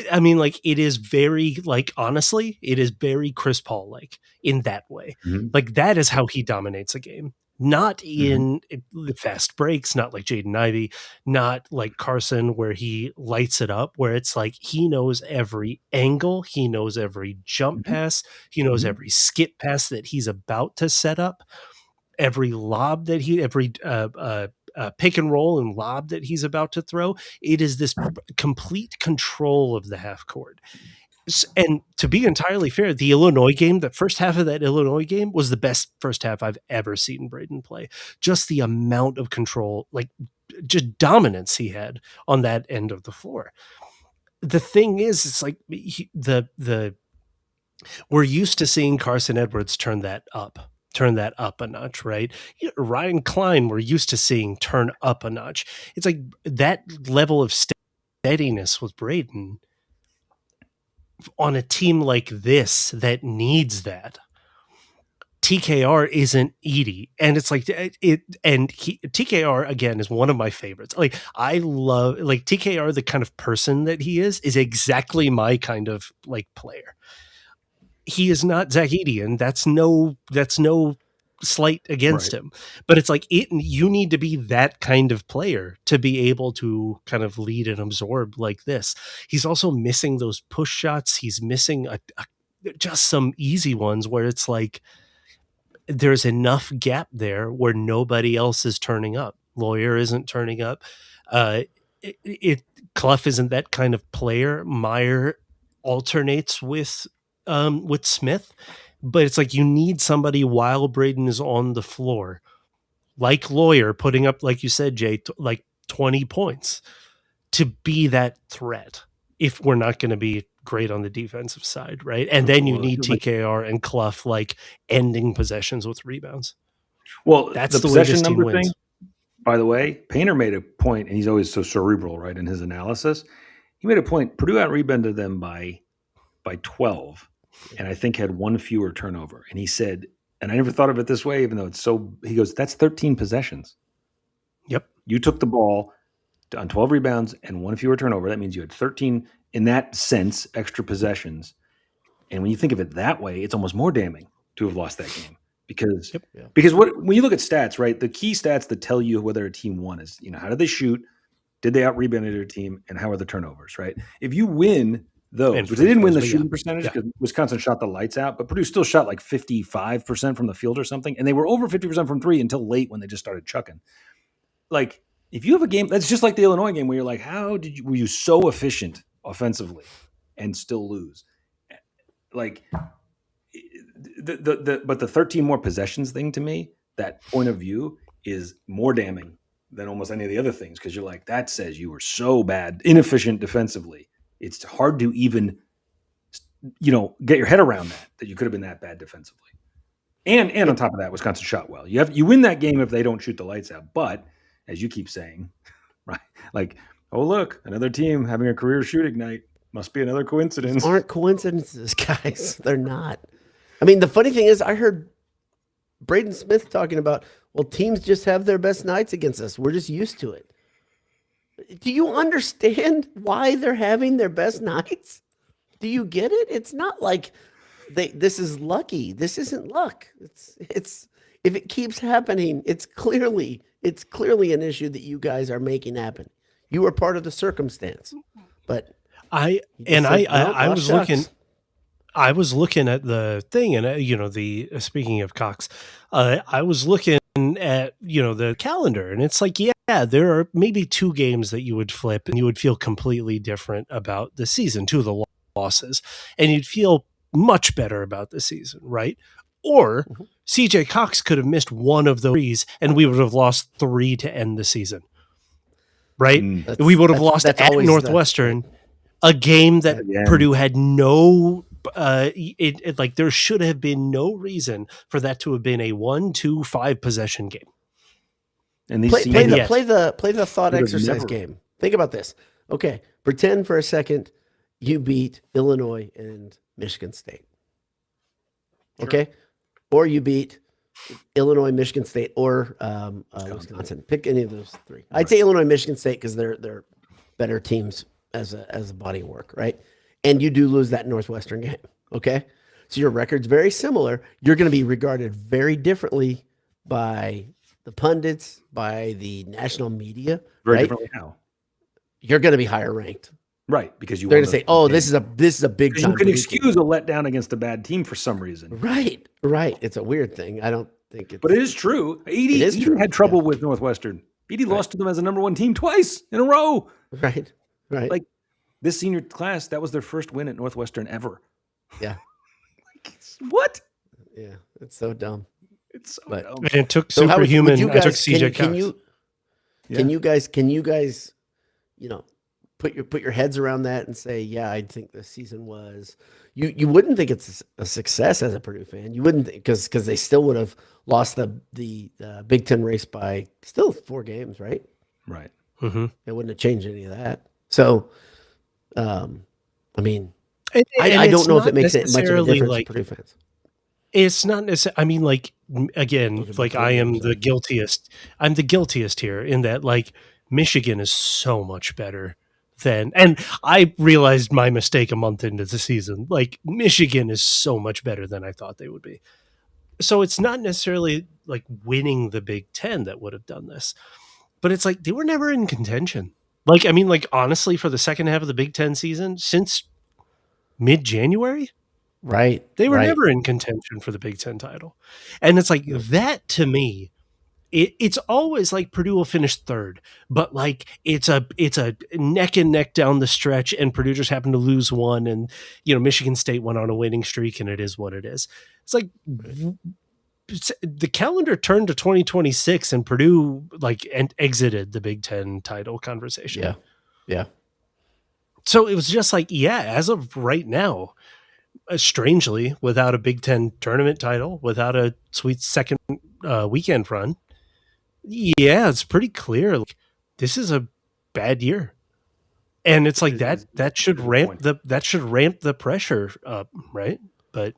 B: I mean, like, it is very, like, honestly, it is very Chris Paul like in that way.
A: Mm-hmm.
B: Like, that is how he dominates a game. Not in the fast breaks, not like Jaden Ivey, not like Carson, where he lights it up, where it's like he knows every angle, he knows every jump pass, he knows every skip pass that he's about to set up, every lob that every pick and roll and lob that he's about to throw. It is this complete control of the half court. And to be entirely fair, the Illinois game, the first half of that Illinois game was the best first half I've ever seen Braden play. Just the amount of control, like just dominance he had on that end of the floor. The thing is, it's like we're used to seeing Carson Edwards turn that up a notch, right? Ryan Klein, we're used to seeing turn up a notch. It's like that level of steadiness with Braden on a team like this that needs that. TKR isn't Edie, and it's like TKR again is one of my favorites. Like, I love, like, TKR, the kind of person that he is exactly my kind of like player. He is not Zach Edian. That's no slight against him, but it's like you need to be that kind of player to be able to kind of lead and absorb like this. He's also missing those push shots. He's missing just some easy ones where it's like there's enough gap there where nobody else is turning up. Lawyer isn't turning up. Clough isn't that kind of player. Meyer alternates with Smith, but it's like you need somebody while Braden is on the floor, like Lawyer putting up, like you said, Jay, like 20 points to be that threat if we're not going to be great on the defensive side, right? And then you need TKR and Clough like ending possessions with rebounds.
A: Well, that's the possession number thing. By the way, Painter made a point, and he's always so cerebral, right, in his analysis. He made a point. Purdue out-rebounded them by 12, and I think had one fewer turnover. And he said, and I never thought of it this way, even though it's so, he goes, that's 13 possessions.
B: Yep.
A: You took the ball on 12 rebounds and one fewer turnover. That means you had 13, in that sense, extra possessions. And when you think of it that way, it's almost more damning to have lost that game. Because when you look at stats, right, the key stats that tell you whether a team won is, how did they shoot? Did they out-rebound their team? And how are the turnovers, right? If you win those, which they didn't win the shooting percentage because Wisconsin shot the lights out, but Purdue still shot like 55% from the field or something. And they were over 50% from three until late when they just started chucking. Like, if you have a game, that's just like the Illinois game where you're like, were you so efficient offensively and still lose? Like, but the 13 more possessions thing, to me, that point of view is more damning than almost any of the other things, because you're like, that says you were so bad, inefficient defensively, it's hard to even, get your head around that you could have been that bad defensively. And on top of that, Wisconsin shot well. You win that game if they don't shoot the lights out. But as you keep saying, right, like, oh look, another team having a career shooting night. Must be another coincidence.
C: These aren't coincidences, guys. They're not. I mean, the funny thing is, I heard Braden Smith talking about, well, teams just have their best nights against us. We're just used to it. Do you understand why they're having their best nights? Do you get it? It's not like this is lucky. This isn't luck. It's if it keeps happening, it's clearly an issue that you guys are making happen. You are part of the circumstance. But I
B: was looking at the thing, and speaking of Cox, I was looking at the calendar, and it's like, yeah, there are maybe 2 games that you would flip, and you would feel completely different about the season. 2 of the losses, and you'd feel much better about the season, right? Or CJ Cox could have missed one of those, and we would have lost 3 to end the season, right? We would have lost at Northwestern. A game that Purdue had no, there should have been no reason for that to have been a 1, 2, 5 possession game.
C: And these play the thought exercise game. Think about this. Okay, pretend for a second you beat Illinois and Michigan State. Okay, or you beat Illinois, Michigan State, or Wisconsin. Pick any of those 3. I'd say Illinois, Michigan State because they're better teams as a body of work, right? And you do lose that Northwestern game, okay? So your record's very similar. You're going to be regarded very differently by the pundits, by the national media.
A: Very differently how?
C: You're going to be higher ranked.
A: Right, because
C: they're going to say, "Oh, this is a big time."
A: You can excuse a letdown against a bad team for some reason.
C: Right. It's a weird thing. I don't think it's...
A: But it is true. Edie had trouble with Northwestern. Edie lost to them as a number 1 team twice in a row.
C: Right.
A: Like, this senior class, that was their first win at Northwestern ever.
C: Yeah.
A: What?
C: Yeah, it's so dumb.
A: It's so dumb.
B: And it took superhuman. I took CJ Cox.
C: Can you guys, put your heads around that and say, yeah, I think this season was... You wouldn't think it's a success as a Purdue fan. You wouldn't, because they still would have lost the Big Ten race by still 4 games, right?
A: Right.
B: Mm-hmm.
C: It wouldn't have changed any of that. So, I mean, I don't know if it makes it much of a difference to Purdue fans.
B: It's not necessarily, I mean, like, again, like, I am the guiltiest. I'm the guiltiest here in that, like, Michigan is so much better than, and I realized my mistake a month into the season. Like, Michigan is so much better than I thought they would be. So it's not necessarily like winning the Big Ten that would have done this, but it's like they were never in contention. Like, I mean, like, honestly, for the second half of the Big Ten season, since mid-January,
C: right,
B: they were never in contention for the Big Ten title. And it's like, that to me, it's always like Purdue will finish 3rd, but like it's a neck and neck down the stretch, and Purdue just happened to lose 1, and Michigan State went on a winning streak, and it is what it is. It's like the calendar turned to 2026, and Purdue exited the Big Ten title conversation.
C: Yeah.
B: So it was just like, as of right now, strangely, without a Big Ten tournament title, without a sweet second weekend run, it's pretty clear. Like, this is a bad year, and it's like that should ramp the pressure up, right? But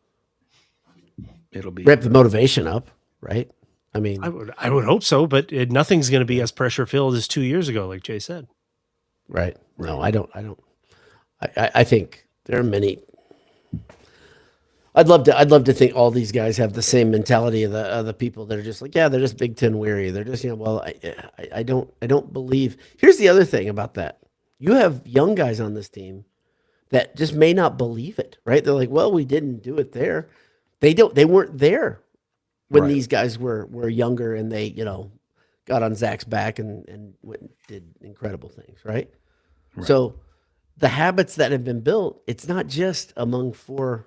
A: it'll be
C: ramp the motivation up, right? I mean,
B: I would hope so, but nothing's going to be as pressure filled as 2 years ago, like Jay said.
C: Right. No, I don't. I think there are many. I'd love to think all these guys have the same mentality of the people that are just like, they're just Big Ten weary. They're just, I don't believe. Here's the other thing about that. You have young guys on this team that just may not believe it, right? They're like, well, we didn't do it there. They weren't there when these guys were younger, and they, got on Zach's back and went and did incredible things, right? So the habits that have been built, it's not just among 4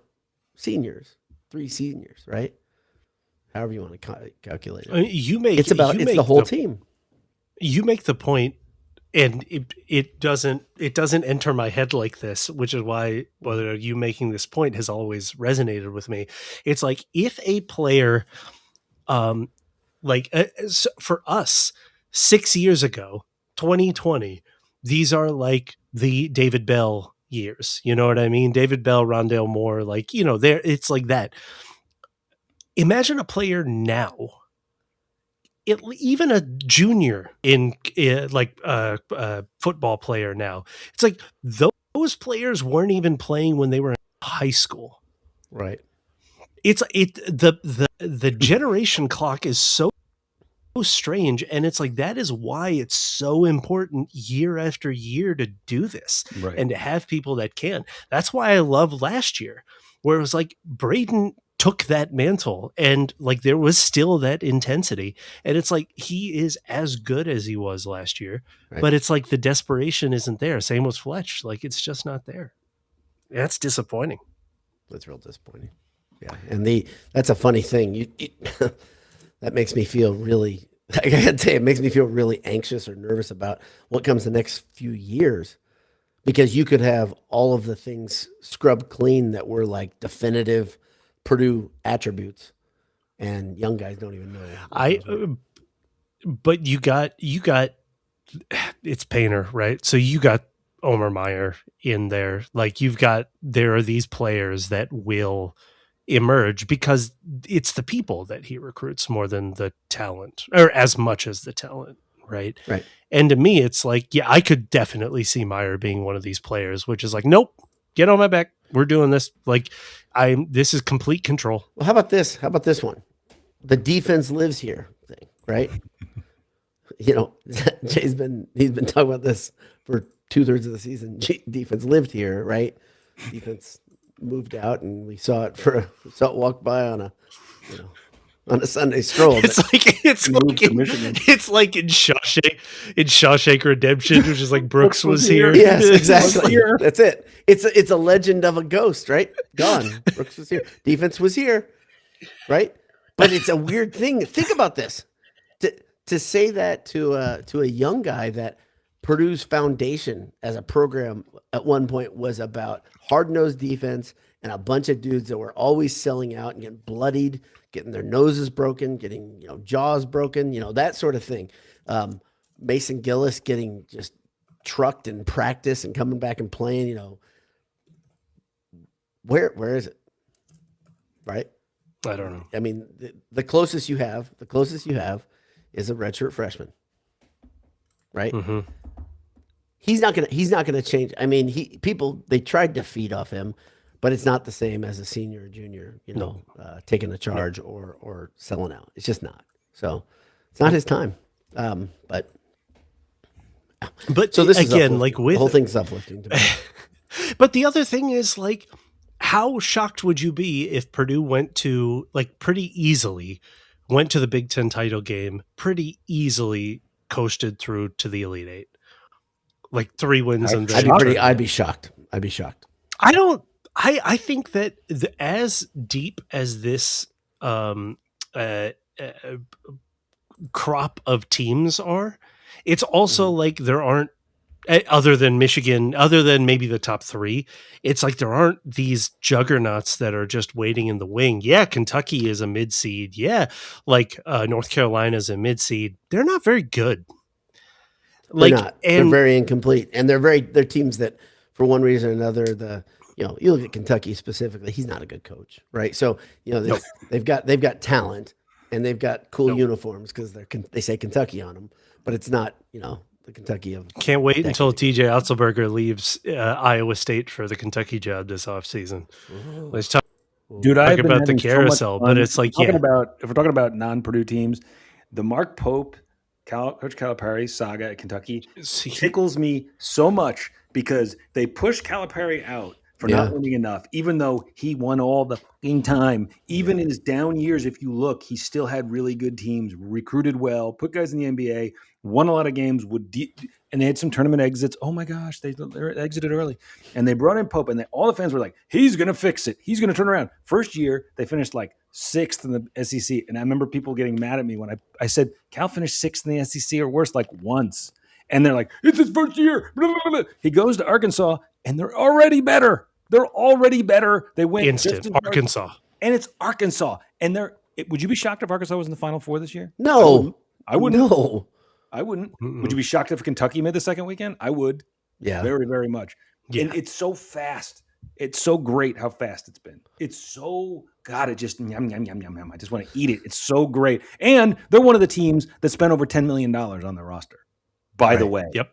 C: seniors, 3 seniors, right? However you want to calculate it.
B: I mean, it's
C: the whole team.
B: You make the point and it doesn't enter my head like this, which is why whether you making this point has always resonated with me. It's like if a player, for us 6 years ago, 2020, these are like the David Bell years. You know what I mean? David Bell, Rondale Moore, like, there it's like that. Imagine a player now, even a junior in football player now. It's like those players weren't even playing when they were in high school.
C: Right.
B: The generation clock is so strange, and it's like that is why it's so important year after year to do this,
A: Right.
B: and to have people that can. That's why I love last year, where it was like Braden took that mantle, and like there was still that intensity, and it's like he is as good as he was last year,
C: Right.
B: but it's like the desperation isn't there. Same with Fletch, like it's just not there. That's disappointing.
C: That's real disappointing. Yeah, and that's a funny thing. That makes me feel really, I gotta say, it makes me feel really anxious or nervous about what comes the next few years, because you could have all of the things scrubbed clean that were like definitive Purdue attributes, and young guys don't even know.
B: But you got it's Painter, right? So you got Omer Meyer in there. Like there are these players that will emerge because it's the people that he recruits more than the talent, or as much as the talent, right?
C: Right.
B: And to me, it's like, yeah, I could definitely see Meyer being one of these players, which is like, nope, get on my back. We're doing this. Like, this is complete control.
C: Well, how about this? How about this one? The defense lives here thing, right? Jay's he's been talking about this for 2/3 of the season. Defense lived here, right? Defense moved out, and we saw it walk by on a Sunday stroll.
B: It's like in Shawshank Redemption, which is like Brooks was here.
C: Yes, exactly. That's it. It's a legend of a ghost, right? Gone. Brooks was here. Defense was here, right? But it's a weird thing. Think about this. To say that to a young guy, that Purdue's foundation as a program at one point was about hard-nosed defense and a bunch of dudes that were always selling out and getting bloodied, getting their noses broken, getting jaws broken, that sort of thing. Mason Gillis getting just trucked in practice and coming back and playing. Where is it? Right?
B: I don't know.
C: I mean, the closest you have is a redshirt freshman, right?
B: Mm-hmm.
C: He's not gonna change. I mean, they tried to feed off him, but it's not the same as a senior or junior, taking a charge or selling out. It's just not. So it's not his time. But so this
B: again,
C: is
B: like
C: the whole thing's uplifting to me.
B: But the other thing is, like, how shocked would you be if Purdue went to the Big Ten title game, pretty easily coasted through to the Elite Eight, like 3 wins and
C: I'd be shocked.
B: I think that as deep as this crop of teams are, it's also like there aren't, other than Michigan, other than maybe the top 3, it's like there aren't these juggernauts that are just waiting in the wing. Yeah, Kentucky is a mid-seed. Yeah, like North Carolina is a mid-seed. They're not very good.
C: They're not. They're very incomplete, and they're teams that, for one reason or another, you look at Kentucky specifically. He's not a good coach, right? So they've got talent, and they've got cool uniforms because they say Kentucky on them, but it's not the Kentucky of.
B: Can't wait until TJ Otzelberger leaves Iowa State for the Kentucky job this offseason. Let's talk,
A: I've been
B: about the carousel, but it's like,
A: if we're talking about non-Purdue teams, the Mark Pope, Coach Calipari saga at Kentucky tickles me so much because they pushed Calipari out for not winning enough, even though he won all the fucking time. Even in his down years, if you look, he still had really good teams, recruited well, put guys in the NBA, won a lot of games, and they had some tournament exits. Oh my gosh, they exited early. And they brought in Pope, and all the fans were like, he's going to fix it. He's going to turn around. First year, they finished like 6th in the SEC. And I remember people getting mad at me when I said, Cal finished 6th in the SEC or worse like once. And they're like, it's his first year. Blah, blah, blah. He goes to Arkansas, and they're already better. They're already better. They went
B: Instant Arkansas.
A: And it's Arkansas. And would you be shocked if Arkansas was in the Final Four this year?
C: No.
A: I wouldn't.
C: No.
A: I wouldn't. Would you be shocked if Kentucky made the second weekend? I would.
C: Yeah.
A: Very, very much.
B: Yeah.
A: And it's so fast. It's so great how fast it's been. It's so, God, it just, yum, yum, yum, yum, yum. I just want to eat it. It's so great. And they're one of the teams that spent over $10 million on their roster, by the way.
B: Yep.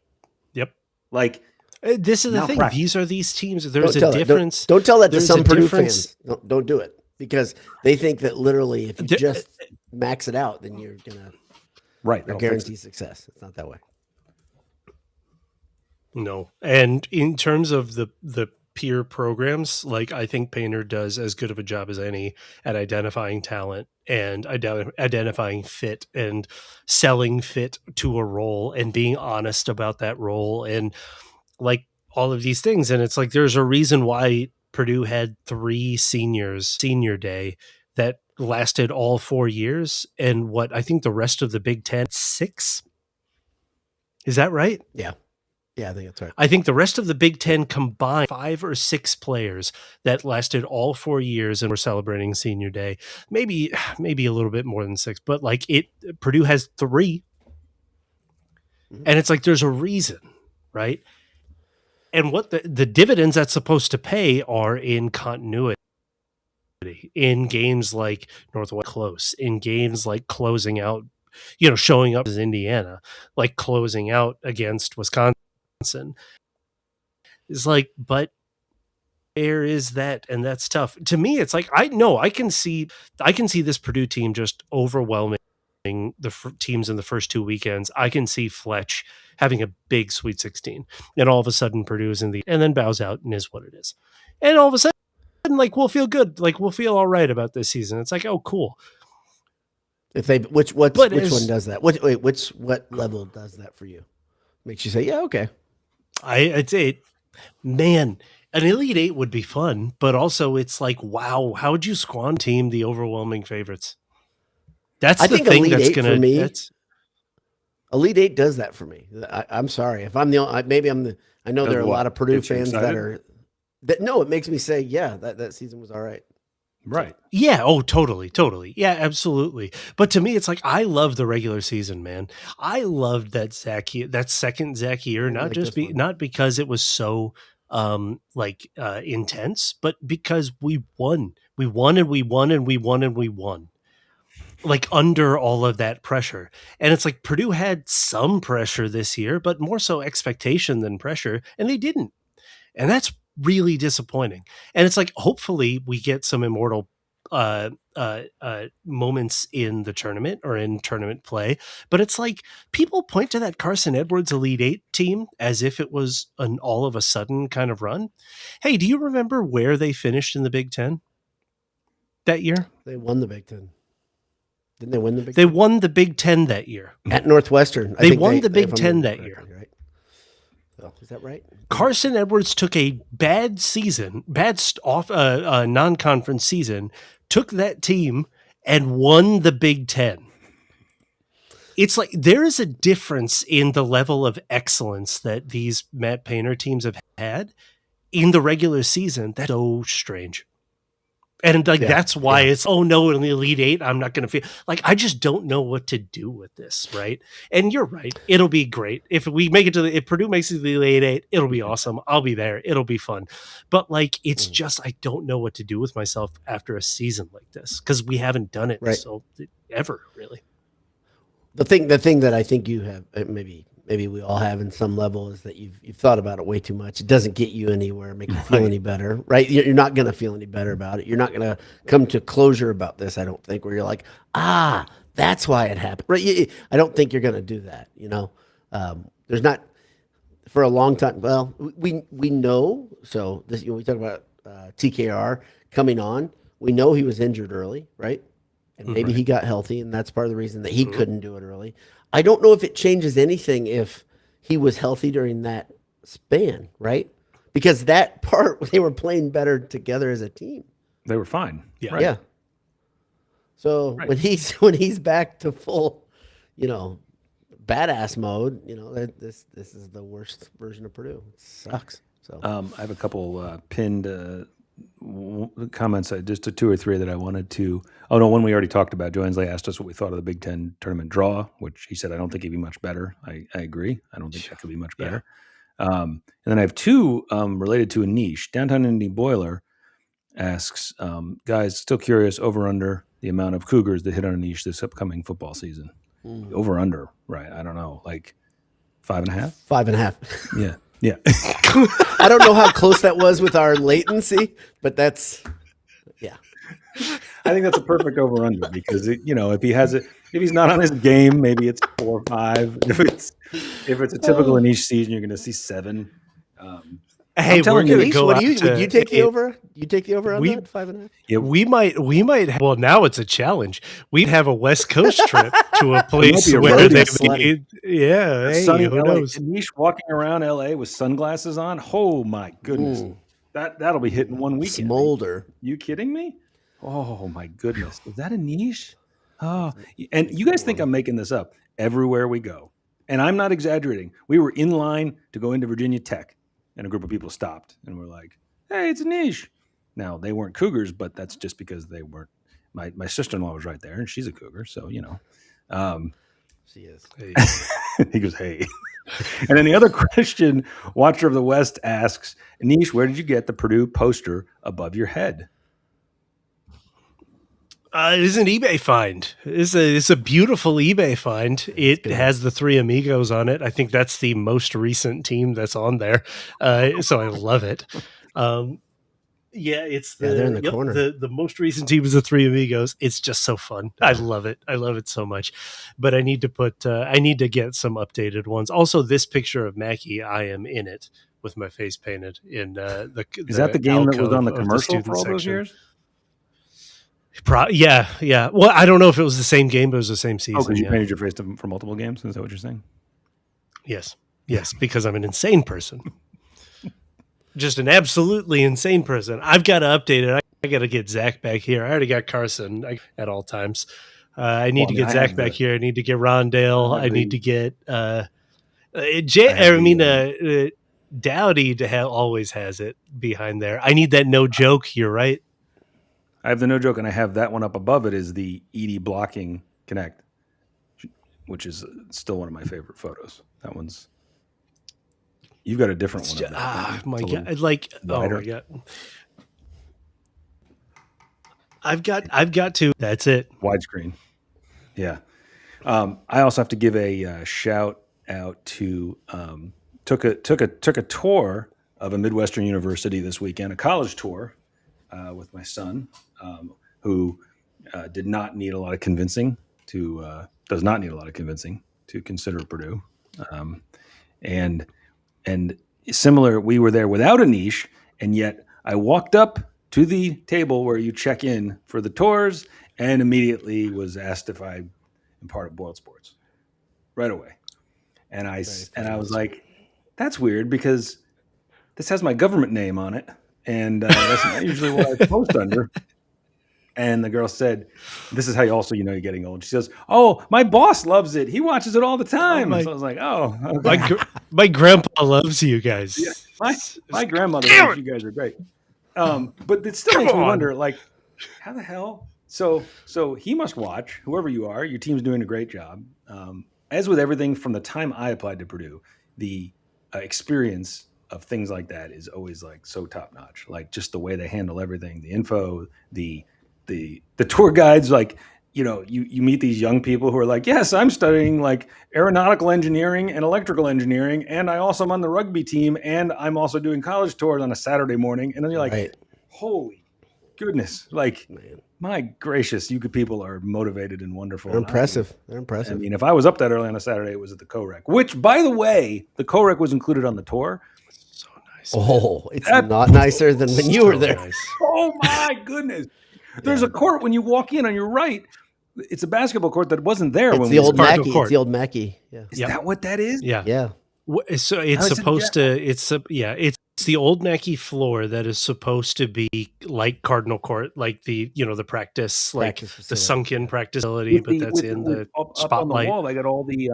A: Like,
B: this is the thing.
A: practice.
B: These teams, there's a difference.
C: Don't tell that to
B: There's
C: some
B: a
C: Purdue
B: difference.
C: fans. Don't do it, because they think that literally if you just max it out, then you're going to guarantee success. It's not that way.
B: No. And in terms of the peer programs, like, I think Painter does as good of a job as any at identifying talent and identifying fit and selling fit to a role and being honest about that role and like all of these things. And it's like, there's a reason why Purdue had 3 seniors senior day that lasted all 4 years. And what I think the rest of the Big Ten, 6. Is that right?
C: Yeah. Yeah, I think that's right.
B: I think the rest of the Big Ten combined 5 or 6 players that lasted all 4 years and were celebrating senior day. Maybe a little bit more than 6, but like Purdue has 3. And it's like, there's a reason, right? And what the dividends that's supposed to pay are in continuity. In games like Northwest close, in games like closing out, showing up as Indiana, like closing out against Wisconsin. It's like, but where is that? And that's tough. To me, it's like, I can see this Purdue team just overwhelming the teams in the first 2 weekends. I can see Fletch having a big Sweet 16, and all of a sudden Purdue is and then bows out and is what it is. And all of a sudden, like, we'll feel good. Like, we'll feel all right about this season. It's like, oh, cool.
C: If they, which one does that? What level does that for you? Makes you say, yeah, okay.
B: I'd say, man, an Elite 8 would be fun, but also it's like, wow, how would you squander team the overwhelming favorites? That's the thing that's going to me.
C: Elite 8 does that for me. I'm sorry if I'm I know there are a lot of Purdue fans no, it makes me say, yeah, that season was all right.
A: Right.
B: Yeah. Oh, totally. Yeah, absolutely. But to me, it's like, I love the regular season, man. I loved that second Zach year, not because it was so intense, but because we won. We won and we won and we won and we won. Like, under all of that pressure. And it's like, Purdue had some pressure this year, but more so expectation than pressure, and they didn't. And that's really disappointing. And it's like, hopefully we get some immortal moments in the tournament or in tournament play. But it's like, people point to that Carson Edwards Elite 8 team as if it was an all of a sudden kind of run. Hey, do you remember where they finished in the Big Ten that year?
C: They won the Big Ten. Didn't they win the Big Ten?
B: They won the Big Ten that year.
C: At Northwestern.
B: They won the Big Ten that year.
C: Right? Oh, is that right?
B: Carson Edwards took a bad non-conference season, took that team and won the Big Ten. It's like, there is a difference in the level of excellence that these Matt Painter teams have had in the regular season. That's so strange. And that's why it's, oh no, in the Elite 8, I'm not going to feel like, I just don't know what to do with this. Right. And you're right. It'll be great. If we make it if Purdue makes it to the Elite 8, it'll be awesome. I'll be there. It'll be fun. But like, it's just, I don't know what to do with myself after a season like this, because we haven't done it ever really.
C: The thing that I think you have, maybe we all have in some level, is that you've thought about it way too much. It doesn't get you anywhere, make you feel any better, right? You're not going to feel any better about it. You're not going to come to closure about this, I don't think, where you're like, that's why it happened, right? I don't think you're going to do that, There's not, for a long time, well, we know, so this, we talk about TKR coming on, we know he was injured early, right? And maybe he got healthy, and that's part of the reason that he couldn't do it early. I don't know if it changes anything if he was healthy during that span, right? Because that part, they were playing better together as a team.
A: They were fine.
B: Yeah.
A: Right.
C: Yeah. So when he's back to full, badass mode, this is the worst version of Purdue. It sucks. So
A: I have a couple pinned comments, just two or three that I wanted to. Oh no, one we already talked about. Joe Hensley asked us what we thought of the Big Ten tournament draw, which he said I don't think it'd be much better. I agree. I don't think that could be much better. And then I have two related to a niche. Downtown Indy Boiler asks, guys, still curious, over under the amount of Cougars that hit on a niche this upcoming football season. Over under, right? I don't know, like 5.5.
C: 5.5.
A: Yeah. Yeah.
C: I don't know how close that was with our latency, but that's, yeah.
A: I think that's a perfect over under because if he's not on his game, maybe it's 4 or 5. If it's a typical in each season, you're going to see 7.
B: Hey, we're going to go.
C: Would you take the over? You take the over on that 5.5?
B: Yeah, we might. Well, now it's a challenge. We'd have a West Coast trip to a place where they. Yeah, hey,
A: sunny
B: who
A: LA.
B: knows?
A: Niche walking around LA with sunglasses on. Oh my goodness, that'll be hitting one weekend.
C: Smolder.
A: You kidding me? Oh my goodness, is that a niche? Oh, and you guys think I'm making this up? Everywhere we go, and I'm not exaggerating. We were in line to go into Virginia Tech, and a group of people stopped, and we're like, "Hey, it's a niche." Now they weren't Cougars, but that's just because they weren't. My sister-in-law was right there, and she's a Cougar, so
C: She is.
B: Hey.
A: He goes, "Hey." And then the other question, Watcher of the West asks, Niche, where did you get the Purdue poster above your head?
B: It is an eBay find. It's a beautiful eBay find. It has the 3 Amigos on it. I think that's the most recent team that's on there. So I love it. It's
C: they're in the corner.
B: The most recent team is the 3 Amigos. It's just so fun. I love it. I love it so much. But I need to get some updated ones. Also, this picture of Mackie, I am in it with my face painted in
A: Is that the game that was on the commercial for all those years?
B: Yeah. Well, I don't know if it was the same game, but it was the same season.
A: Oh, because you painted your face for multiple games? Is that what you're saying?
B: Yes, because I'm an insane person. Just an absolutely insane person. I've got to update it. I got to get Zach back here. I already got Carson at all times. I need to get Zach back here. I need to get Rondale. I need to get Dowdy always has it behind there. I need that no joke. You're right.
A: I have the no joke, and I have that one up above it is the Edie blocking connect, which is still one of my favorite photos. That one's. You've got a different one.
B: My God! Oh my God! I've got to. That's it.
A: Widescreen. Yeah. I also have to give a shout out to took a tour of a Midwestern university this weekend, a college tour with my son, who does not need a lot of convincing to consider Purdue, and similar. We were there without a niche, and yet I walked up to the table where you check in for the tours, and immediately was asked if I am part of Boiled Sports right away. And I was like, that's weird because this has my government name on it, and that's not usually what I post under. And the girl said, this is how you you're getting old. She says, oh, my boss loves it. He watches it all the time. So I was like, oh. Okay.
B: My grandpa loves you guys.
A: Yeah, my grandmother thinks you guys are great. But it still makes me wonder, like, how the hell? So he must watch, whoever you are. Your team's doing a great job. As with everything from the time I applied to Purdue, the experience of things like that is always like so top notch. Like just the way they handle everything, the info, the tour guides, like, you meet these young people who are like, yes, I'm studying like aeronautical engineering and electrical engineering. And I also am on the rugby team and I'm also doing college tours on a Saturday morning. And then you're like, holy goodness. Like, my gracious, you people are motivated and wonderful.
C: They're impressive. I
A: mean, if I was up that early on a Saturday, it was at the COREC, which by the way, the COREC was included on the tour.
B: So nice.
C: Oh, it's not nicer than when you were there.
B: Nice.
A: Oh my goodness. There's a court when you walk in on your right. It's a basketball court that wasn't there.
C: It's the old Mackey. It's the old Mackey. Yeah.
A: Is that what that is?
B: Yeah.
C: Yeah.
B: So it's supposed to. It's the old Mackey floor that is supposed to be like Cardinal Court, like the practice, like
C: Practice
B: the
C: facility,
B: sunken
C: yeah.
B: practice facility, but that's in the
A: Up on the
B: spotlight.
A: wall, they got all the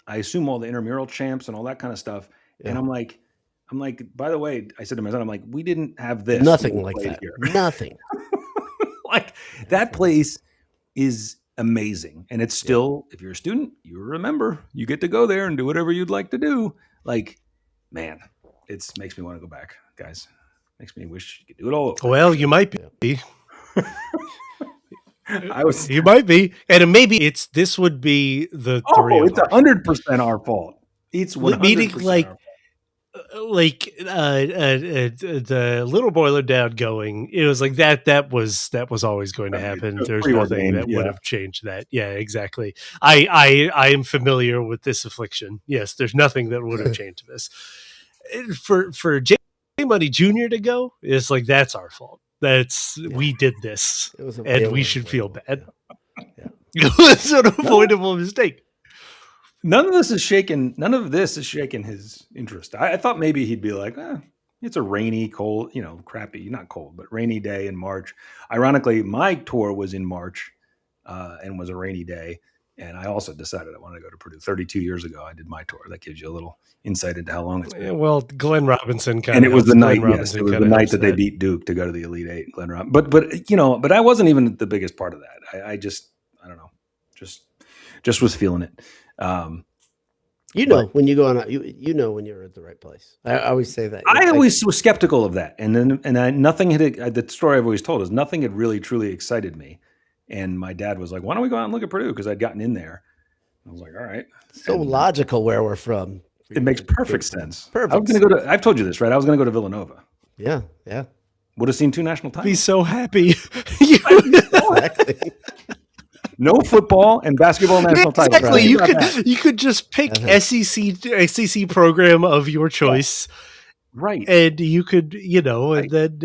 A: I assume all the intramural champs and all that kind of stuff.
C: Yeah.
A: And I'm like, by the way, I said to my son, I'm like, we didn't have this.
C: Nothing
A: when we
C: like
A: played
C: that.
A: here.
C: Nothing.
A: Like that place is amazing. And it's still, if you're a student, you remember you get to go there and do whatever you'd like to do. Like, man, it makes me want to go back, guys. Makes me wish you could do it all over.
B: Well, you might be.
A: You
B: might be, and maybe this would be the three of
A: it's 100% our fault. It's 100%
B: meaning
A: our fault.
B: Like the little boiler down going, it was like that was always going to happen. There's nothing that would have changed that. Yeah, exactly. I am familiar with this affliction. Yes, there's nothing that would have changed this. For J Money Jr. to go, it's like that's our fault. We did this, and we should feel bad. Yeah. It was an avoidable mistake.
A: None of this is shaking his interest. I thought maybe he'd be like, it's a rainy, cold, crappy, not cold, but rainy day in March. Ironically, my tour was in March and was a rainy day. And I also decided I wanted to go to Purdue 32 years ago. I did my tour. That gives you a little insight into how long it's been.
B: Well, Glenn Robinson
A: and it was the night. Yes, it was the night that they beat Duke to go to the Elite Eight. Glenn Robinson, but I wasn't even the biggest part of that. I don't know, just was feeling it.
C: When you go on, when you're at the right place. I always say that.
A: I always was skeptical of that, nothing had. The story I've always told is nothing had really truly excited me. And my dad was like, "Why don't we go out and look at Purdue?" Because I'd gotten in there. I was like, "All right."
C: So logical where we're from.
A: It makes perfect sense. Perfect. I was going to go to. I've told you this, right? I was going to go to Villanova.
C: Yeah.
A: Would have seen 2 national titles.
B: Be so happy.
C: Exactly.
A: No football and basketball national titles.
B: Exactly. Right? You could just pick SEC program of your choice.
A: Right.
B: And you could, and then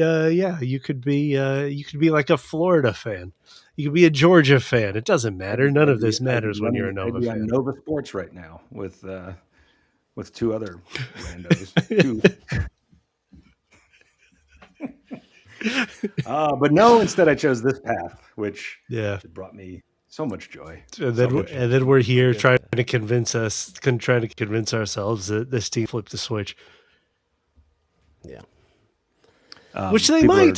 B: you could be like a Florida fan. You could be a Georgia fan. It doesn't matter. None of this matters when you're a Nova fan.
A: Nova Sports right now with 2 other randos. But no, instead I chose this path, which brought me so much joy.
B: And then we're here trying to convince ourselves that this team flipped the switch.
C: Yeah.
B: Which they might.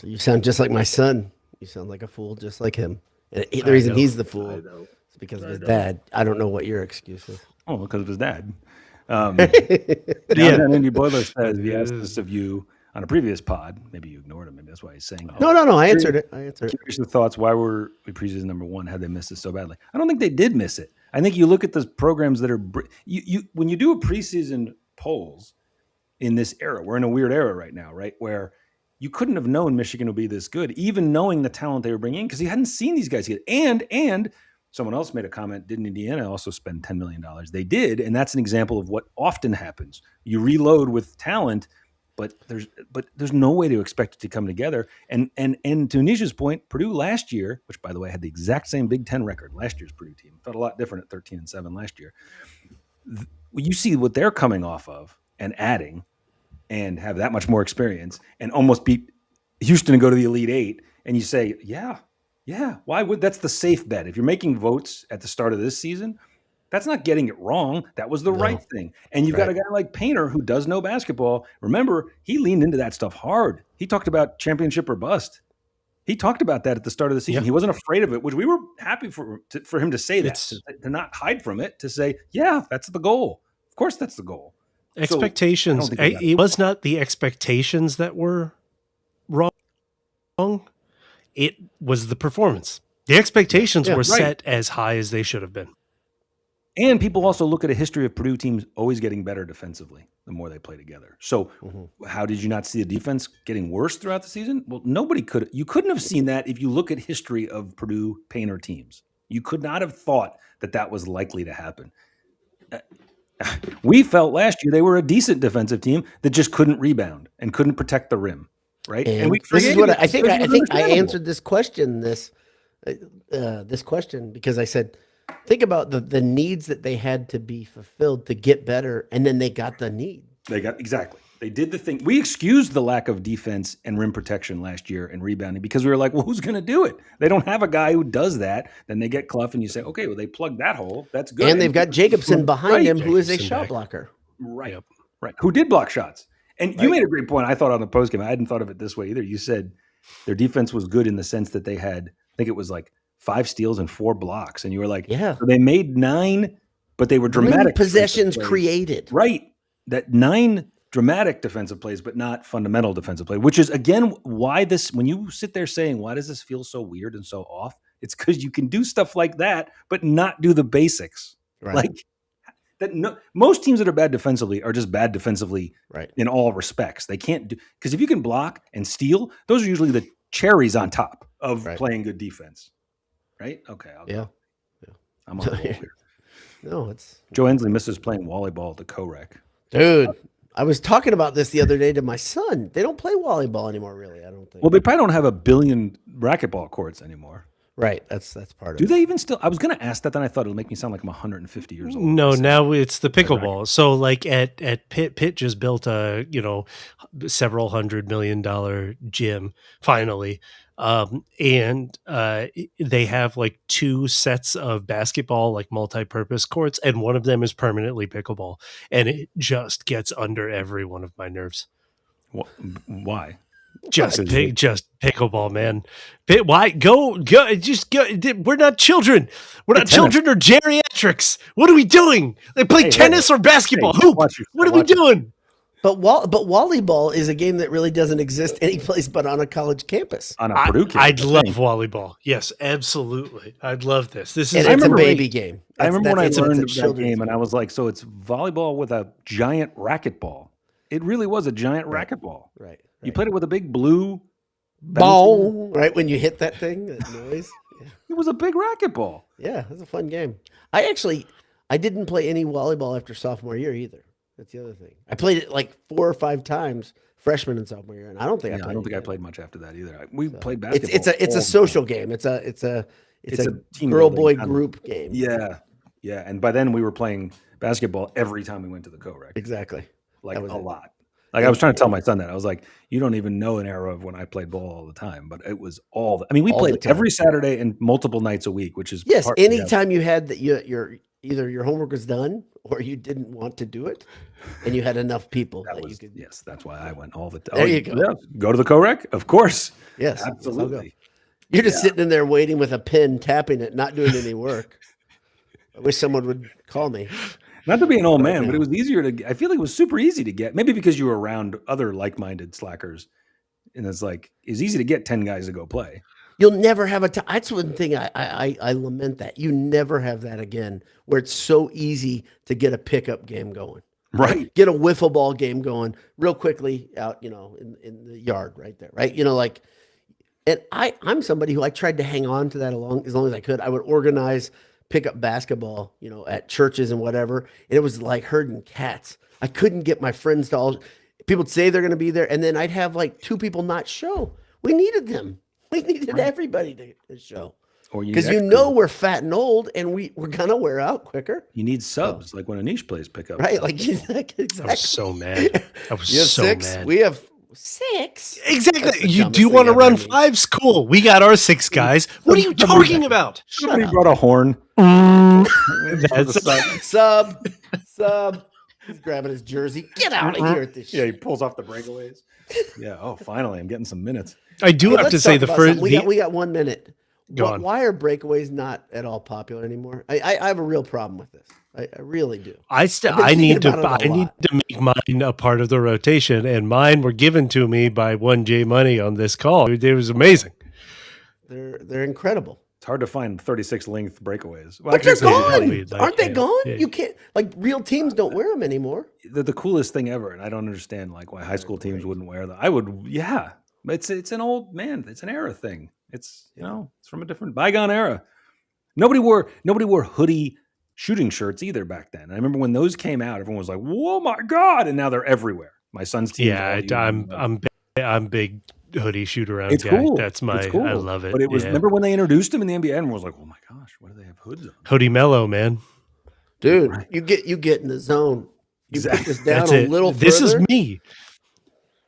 C: So you sound just like my son. You sound like a fool just like him. And the reason he's the fool is because of his dad. I don't know what your excuse is.
A: Oh, because of his dad. Andy Boiler says he asked this of you on a previous pod. Maybe you ignored him. Maybe that's why he's saying that.
C: No. I answered it.
A: Curious the thoughts. Why were we preseason number 1? How'd they miss it so badly? I don't think they did miss it. I think you look at the programs that are when you do a preseason polls in this era. We're in a weird era right now, right? Where you couldn't have known Michigan would be this good, even knowing the talent they were bringing in, because you hadn't seen these guys yet. And someone else made a comment, didn't Indiana also spend $10 million? They did, and that's an example of what often happens. You reload with talent, but there's no way to expect it to come together. And to Anisha's point, Purdue last year, which by the way had the exact same Big Ten record, last year's Purdue team felt a lot different at 13-7 last year. You see what they're coming off of and adding, and have that much more experience, and almost beat Houston and go to the Elite Eight, and you say, yeah. Why would that's the safe bet? If you're making votes at the start of this season, that's not getting it wrong. That was the right thing. And you've got a guy like Painter who does know basketball. Remember, he leaned into that stuff hard. He talked about championship or bust. He talked about that at the start of the season. He wasn't afraid of it, which we were happy for him to say that, to not hide from it, to say, that's the goal. Of course, that's the goal.
B: Expectations. It was not the expectations that were wrong. It was the performance. The expectations were set as high as they should have been.
A: And people also look at a history of Purdue teams always getting better defensively the more they play together. So how did you not see the defense getting worse throughout the season? Well, you couldn't have seen that if you look at history of Purdue Painter teams. You could not have thought that was likely to happen. We felt last year they were a decent defensive team that just couldn't rebound and couldn't protect the rim. Right.
C: And this is what I think I answered this question, this question, because I said, think about the needs that they had to be fulfilled to get better, and then they got the need.
A: Exactly. They did the thing. We excused the lack of defense and rim protection last year and rebounding because we were like, well, who's going to do it? They don't have a guy who does that. Then they get Clough and you say, okay, well, they plugged that hole. That's good.
C: And they've got Jacobson behind him, who is a
B: Jacobson
C: shot
B: back.
C: blocker.
A: Right. Yep. Right. Who did block shots. And you made a great point. I thought on the postgame, I hadn't thought of it this way either. You said their defense was good in the sense that they had, I think it was like 5 steals and 4 blocks. And you were like,
C: yeah,
A: so they made 9, but they were dramatic
C: possessions created.
A: Right. That 9 dramatic defensive plays, but not fundamental defensive play, which is, again, why this, when you sit there saying, why does this feel so weird and so off? It's because you can do stuff like that, but not do the basics.
C: Right.
A: Like that. No, most teams that are bad defensively are just bad defensively in all respects. They can't do, because if you can block and steal, those are usually the cherries on top of playing good defense. Right? Okay.
C: Yeah.
A: I'm on the roll here.
C: No, it's
A: Joe Hensley misses playing volleyball at the co-rec.
C: Dude, I was talking about this the other day to my son. They don't play volleyball anymore, really, I don't think.
A: Well, they probably don't have a billion racquetball courts anymore.
C: Right. That's part of it.
A: Do they even still? I was going to ask that, then I thought it'll make me sound like I'm 150 years old.
B: No, now it's the pickleball. So like at Pitt just built a, several $100 million gym finally. And they have like 2 sets of basketball, like multi-purpose courts, and one of them is permanently pickleball, and it just gets under every one of my nerves.
A: Why?
B: Just pickleball, man. Why go? Just go. We're not children. We're not children or geriatrics. What are we doing? They play tennis or basketball. Hoop. What are we doing?
C: But volleyball is a game that really doesn't exist anyplace but on a college campus.
A: On a Purdue campus.
B: I'd love volleyball. Yes, absolutely. I'd love this. It's
C: a baby game.
A: I remember when I learned of that game, and I was like, so it's volleyball with a giant racquetball. It really was a giant racquetball.
C: Right.
A: You played it with a big blue
C: ball, right? When you hit that thing, that noise. Yeah.
A: It was a big racquetball.
C: Yeah, it was a fun game. I didn't play any volleyball after sophomore year either. That's the other thing. I played it like 4 or 5 times freshman and sophomore year, and I don't think I played much after that either. We played basketball. It's a social game. It's a girl boy group game.
A: Yeah, yeah. And by then we were playing basketball every time we went to the co-rec.
C: Exactly,
A: like a lot. Like I was trying to tell my son that. I was like, you don't even know an era of when I played ball all the time, but it was we played every Saturday and multiple nights a week, which is
C: anytime you had that your either your homework was done or you didn't want to do it, and you had enough people you could.
A: Yes, that's why I went all the time.
C: There you go.
A: Yeah, go to the co-rec, of course.
C: Yes,
A: absolutely.
C: You're just sitting in there waiting with a pen, tapping it, not doing any work. I wish someone would call me.
A: Not to be an old man, but it was easier to. I feel like it was super easy to get. Maybe because you were around other like-minded slackers, and it's easy to get 10 guys to go play.
C: You'll never have that's one thing I lament that you never have that again, where it's so easy to get a pickup game going.
A: Right.
C: Get a wiffle ball game going real quickly out, in the yard right there. Right. And I'm somebody who I tried to hang on to that as long as I could. I would organize pickup basketball, at churches and whatever. And it was like herding cats. I couldn't get my friends to all, people would say they're going to be there. And then I'd have like 2 people not show. We needed them. We needed everybody to show. Because we're fat and old and we're going to wear out quicker.
A: You need subs, like when Anish plays pickup.
C: Right. Like exactly.
B: I was so mad. I was so
C: 6?
B: mad.
C: We have 6.
B: Exactly. You do want to run 5? Cool. We got our 6 guys. What are you talking about?
A: Somebody brought a horn.
B: That's
C: sub. He's grabbing his jersey. Get out of here at this shit.
A: Yeah, he pulls off the breakaways. Yeah. Oh, finally, I'm getting some minutes.
B: I do have to say the first.
C: We got 1 minute. Why are breakaways not at all popular anymore? I have a real problem with this. I really do.
B: I need to make mine a part of the rotation, and mine were given to me by 1J Money on this call. It was amazing.
C: They're incredible.
A: It's hard to find 36 length breakaways.
C: Well, but they're gone. Aren't they gone? Yeah. You can't, real teams don't wear them anymore.
A: They're the coolest thing ever, and I don't understand why high school teams wouldn't wear them. I would, yeah. It's an old man. It's an era thing. It's it's from a different bygone era. Nobody wore hoodie shooting shirts either back then. I remember when those came out, everyone was like, "Whoa, my god!" And now they're everywhere. My son's team.
B: Yeah, I'm big hoodie shoot around
A: It's
B: guy.
A: cool.
B: That's my,
A: It's cool.
B: I love it.
A: But it was,
B: yeah.
A: remember when they introduced him in the NBA and everyone was like, oh my gosh, why do they have hoods on?
B: Hoodie Mellow, man.
C: Dude, you get in the zone. You put this down
B: That's
C: a
B: it.
C: little
B: This
C: further.
B: is me.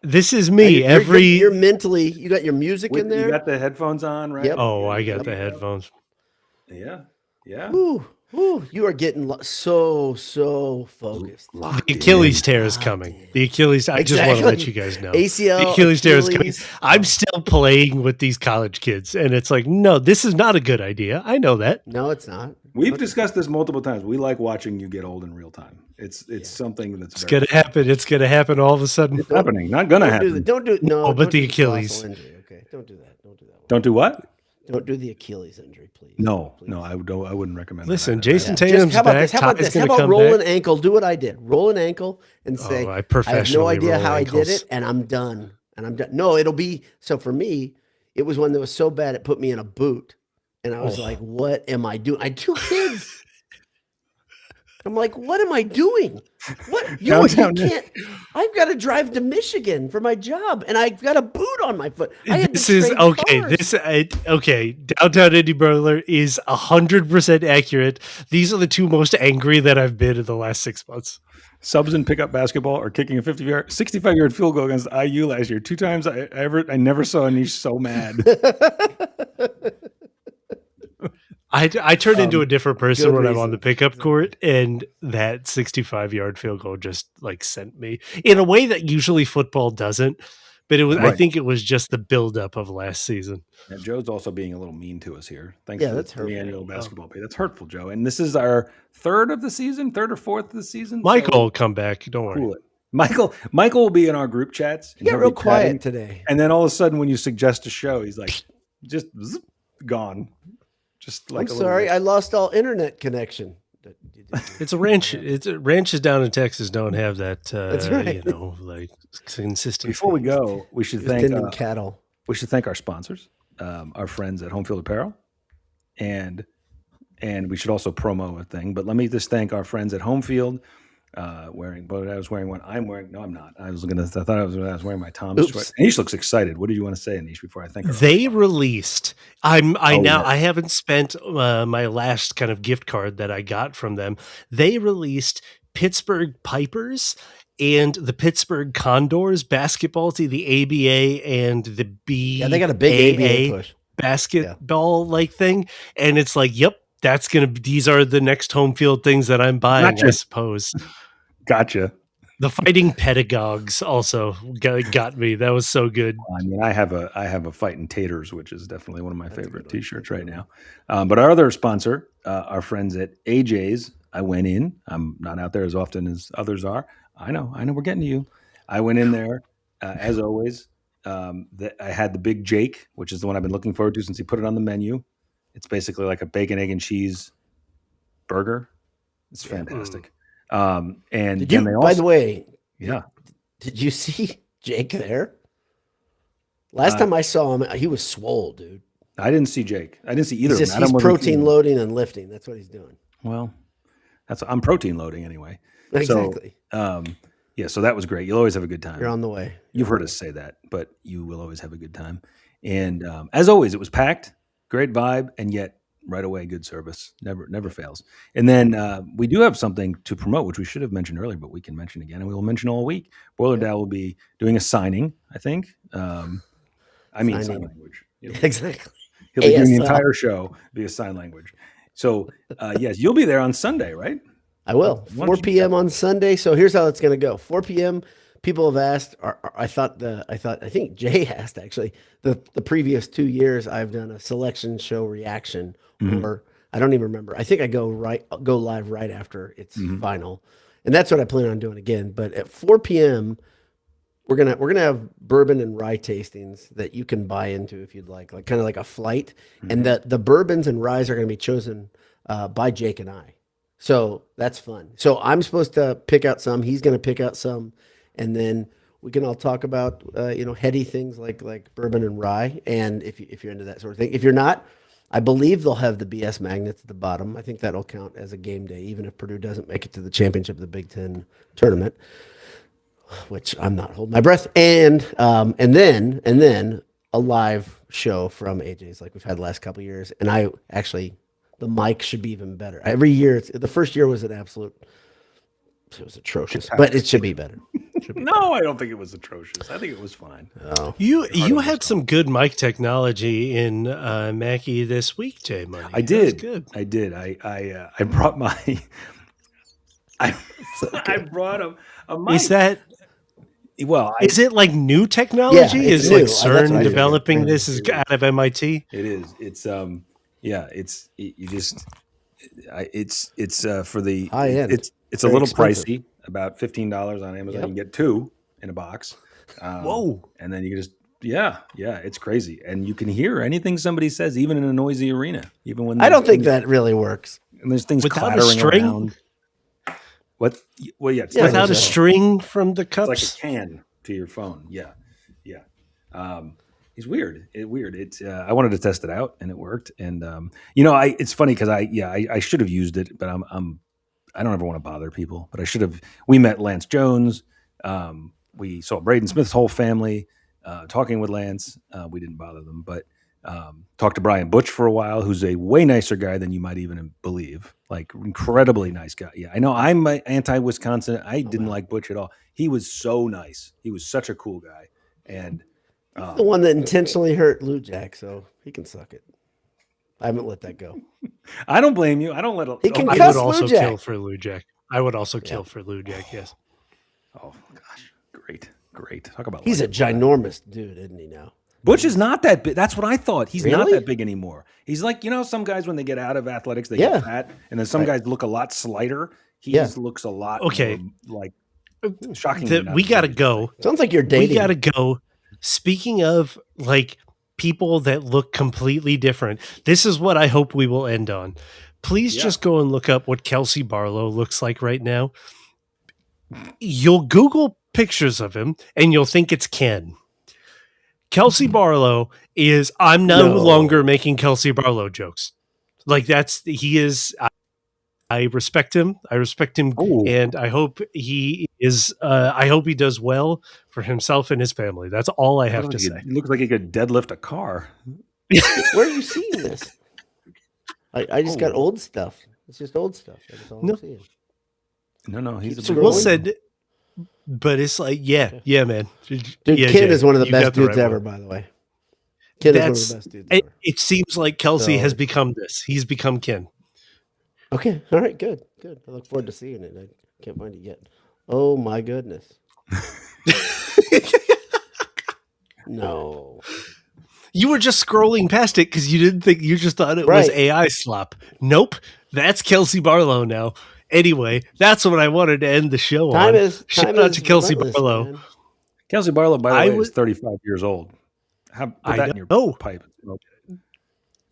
B: This is me.
C: You're mentally, you got your music in there.
A: You got the headphones on, right?
C: Yep.
B: Oh, I got the headphones.
A: Yeah. Yeah.
C: Ooh, you are getting so focused.
B: The Achilles tear is coming. The Achilles. I just want to let you guys know.
C: ACL,
B: the Achilles tear is coming.
C: Achilles.
B: I'm still playing with these college kids, and it's like, no, this is not a good idea. I know that.
C: No, it's not.
A: We've discussed this multiple times. We like watching you get old in real time. It's something that's
B: going to happen. It's going to happen all of a sudden.
A: It's happening. Not going to happen.
C: Don't do no.
B: Oh, but
C: don't
B: the
C: do
B: Achilles.
C: colossal injury, okay, don't do that. Don't do that.
A: Don't do what?
C: Don't do the Achilles injury, please.
A: No,
C: please.
A: no, I wouldn't recommend.
B: Listen,
A: that.
B: Jason
C: Just
B: Tatum's
C: how about
B: back.
C: this? How about
B: Ty's
C: this? How
B: gonna
C: about
B: come
C: roll
B: back.
C: an ankle? Do what I did. Roll an ankle and say,
B: I
C: I have no
B: professionally
C: idea
B: roll
C: how I
B: ankles.
C: did it, and I'm done. No, it'll be so for me. It was one that was so bad it put me in a boot, and I was like, "What am I doing?" I had 2 kids. I'm like, "What am I doing? What you can't? I've got to drive to Michigan for my job, and I've got a boot on my foot. I had
B: This
C: to
B: is
C: trade
B: okay.
C: cars.
B: Okay. Downtown Indy Burglar is 100% accurate. These are the 2 most angry that I've been in the last 6 months.
A: Subs in pickup basketball or kicking a 65-yard field goal against IU last year. 2 times I never saw Anish so mad.
B: I turn into a different person when I'm on the
C: reason.
B: pickup court, and that 65-yard field goal just like sent me in a way that usually football doesn't. But it was.
A: Right.
B: I think it was just the buildup of last season.
A: Yeah, Joe's also being a little mean to us here. Thanks
C: Yeah,
A: for
C: that's
A: the
C: hurtful.
A: annual basketball pay. That's hurtful, Joe. And this is our 3rd of the season, 3rd or 4th of the season.
B: Michael will come back. Don't worry.
A: Cool it. Michael will be in our group chats.
C: He got real quiet today.
A: And then all of a sudden, when you suggest a show, he's like, just gone. Just like
C: I'm sorry, I lost all internet connection.
B: It's a ranch. Ranches down in Texas don't have that.
C: That's right.
B: You know, like consistency.
A: Before we go, we should thank
C: Tending cattle.
A: we should thank our sponsors, our friends at Home Field Apparel, and we should also promo a thing. But let me just thank our friends at Home Field. But I was wearing one. I'm wearing. No, I'm not. I thought I was wearing my Tom's sweater. Anish looks excited. What did you want to say, Anish? Before I thank her,
B: they released. I haven't spent my last kind of gift card that I got from them. They released Pittsburgh Pipers and the Pittsburgh Condors basketball team, the ABA and the B.
C: Yeah, they got a big ABA push.
B: Basketball like thing, and it's like, yep. These are the next Home Field things that I'm buying, I suppose.
A: Gotcha.
B: The Fighting Pedagogues also got me. That was so good.
A: I mean, I have a Fighting Taters, which is definitely one of my favorite T-shirts right now. But our other sponsor, our friends at AJ's, I went in. I'm not out there as often as others are. I know, we're getting to you. I went in there, as always. I had the Big Jake, which is the one I've been looking forward to since he put it on the menu. It's basically like a bacon, egg, and cheese burger. It's fantastic. And
C: did you,
A: they also,
C: by the way,
A: yeah,
C: did you see Jake there? Last time I saw him, he was swole, dude.
A: I didn't see Jake. I didn't see either.
C: He's protein loading and lifting. That's what he's doing.
A: Well, I'm protein loading anyway.
C: Exactly.
A: So, so that was great. You'll always have a good time.
C: You're on the way.
A: You've heard us say that, but you will always have a good time. And as always, it was packed. Great vibe, and yet right away, good service. Never fails. And then we do have something to promote, which we should have mentioned earlier, but we can mention again, and we will mention all week. Boiler Dad will be doing a signing, I think. Sign language.
C: Exactly.
A: He'll be doing the entire show via sign language. So, yes, you'll be there on Sunday, right?
C: I will. 4 p.m. on Sunday. So here's how it's going to go. 4 p.m. People have asked. I think Jay asked actually. The previous 2 years, I've done a selection show reaction, or I don't even remember. I think I go live right after it's final, and that's what I plan on doing again. But at 4 p.m., we're gonna have bourbon and rye tastings that you can buy into if you'd like kind of like a flight, and the bourbons and ryes are going to be chosen by Jake and I. So that's fun. So I'm supposed to pick out some. He's going to pick out some. And then we can all talk about, heady things like bourbon and rye. And if you're into that sort of thing, if you're not, I believe they'll have the BS magnets at the bottom. I think that'll count as a game day, even if Purdue doesn't make it to the championship of the Big Ten tournament. which I'm not holding my breath, and then a live show from AJ's like we've had the last couple of years, and I actually the mic should be even better. Every year, the first year was it was atrocious, but it should be better.
A: No, I don't think it was atrocious. I think it was fine.
C: Oh.
B: You had some good mic technology in Mackie this week, Jay Money.
A: I did.
B: That's good.
A: I did. I brought my. I brought a mic.
B: Is that?
A: Well,
B: is it like new technology?
C: Yeah, it's
B: is
C: new.
B: like CERN developing
A: It
B: this
A: is.
B: out of MIT?
A: It is. It's you just it's for the
C: high end.
A: It's a
C: Very
A: little
C: expensive.
A: pricey, about $15 on Amazon.
C: Yep.
A: You can get 2 in a box.
B: Whoa.
A: And then you can just it's crazy. And you can hear anything somebody says, even in a noisy arena, even when
C: I don't think that really works.
A: and there's things
B: Without a
A: clattering
B: string?
A: around. What? Well, yeah, it's
C: Yeah,
A: like
B: Without a
C: so.
B: string from the
A: it's
B: cups?
A: like a can to your phone. Yeah. It's weird. It's I wanted to test it out, and it worked. And it's funny because I should have used it, but I don't ever want to bother people. But I should have. We met Lance Jones. We saw Braden Smith's whole family. Talking with Lance, we didn't bother them, but talked to Brian Butch for a while, who's a way nicer guy than you might even believe. Like incredibly nice guy. Yeah, I know I'm anti-Wisconsin. I didn't like Butch at all. He was so nice. He was such a cool guy. And
C: The one that intentionally hurt Lou Jack, so he can suck it. I haven't let that go.
A: I don't blame you. I don't let it.
C: He can
B: I
C: cuss
B: would also
C: Lou Jack.
B: kill for Lou Jack. I would also kill for Lou Jack, yes.
A: Oh gosh, great. Talk about.
C: He's a
A: life.
C: ginormous dude, isn't he now?
A: Butch is not that big. That's what I thought. He's not
C: Really?
A: that big anymore. He's like, some guys when they get out of athletics, they get fat, and then some guys look a lot slighter. He just looks a lot
B: Okay.
A: more, like shockingly.
B: We got to go.
C: Sounds like you're dating.
B: We got to go. Speaking of like people that look completely different, this is what I hope we will end on. Please just go and look up what Kelsey Barlow looks like right now. You'll Google pictures of him and you'll think it's Ken. Kelsey Barlow is, I'm no longer making Kelsey Barlow jokes. Like he is, I respect him. And I hope he is, I hope he does well for himself and his family. That's all I have to say.
A: He looks like he could deadlift a car.
C: Where are you seeing this? I just got old stuff. It's just old stuff. That's all I'm seeing.
A: No, he's
C: Keep
A: a
B: Well
C: scrolling.
B: said, but it's like, yeah, man.
C: Dude,
B: Yeah,
C: Ken
B: Jay,
C: is one of the
B: you
C: best
B: got the
C: dudes
B: right
C: ever,
B: one.
C: by the way. Ken is one of the best dudes ever.
B: It seems like Kelsey
C: So-
B: has become this. He's become Ken.
C: Okay. All right. Good. I look forward to seeing it. I can't find it yet. Oh my goodness. No.
B: You were just scrolling past it because you just thought it was
C: Right.
B: AI slop. Nope. That's Kelsey Barlow now. Anyway, that's what I wanted to end the show on. Shout out to Kelsey Barlow.
C: Man.
A: Kelsey Barlow, by the
B: I
A: way,
B: was-
A: is 35 years old. Put
B: I
A: that in your
B: know.
A: pipe. Okay.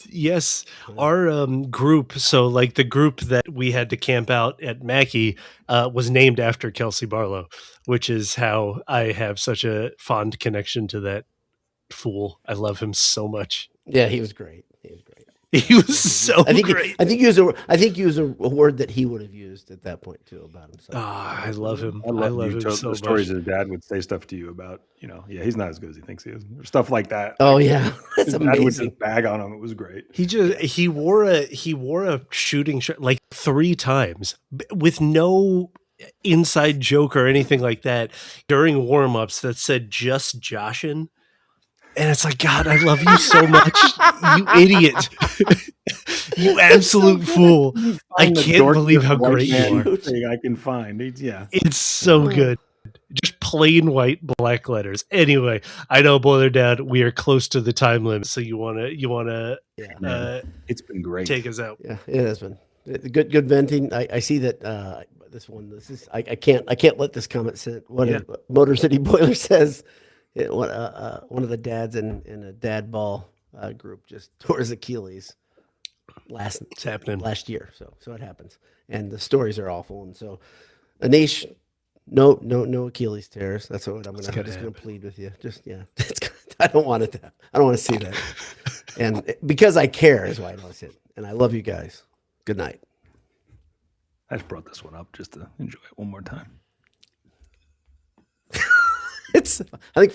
B: Yes, our group. So, like the group that we had to camp out at Mackey was named after Kelsey Barlow, which is how I have such a fond connection to that fool. I love him so much.
C: Yeah, he was great.
B: He was so great.
C: I think he used a word that he would have used at that point too about himself.
B: I love him.
A: I love
B: him
A: you
B: so
A: the
B: much.
A: stories his dad would say stuff to you about, he's not as good as he thinks he is. Or stuff like that.
C: Oh yeah, that's
A: His dad would
C: amazing.
A: just bag on him. It was great.
B: He wore a shooting shirt like 3 times with no inside joke or anything like that during warm-ups that said just Joshin. And it's like, God, I love you so much, you idiot. You absolute fool. I can't believe how great you are.
A: Thing I can find.
B: It's so good. Just plain white black letters. Anyway, I know Boiler Dad, we are close to the time limit, so you wanna
A: It's been great.
B: take us out.
C: Yeah, it has been good venting. I see that I can't let this comment sit. What Motor City Boiler says. One of the dads in a dad ball group just tore his Achilles last year. So it happens, and the stories are awful. And so, Anish, no Achilles tears. That's what I'm just gonna plead with you. I don't want it. I don't want to see that. And because I care is why I don't see it. And I love you guys. Good night.
A: I just brought this one up just to enjoy it one more time.
C: I think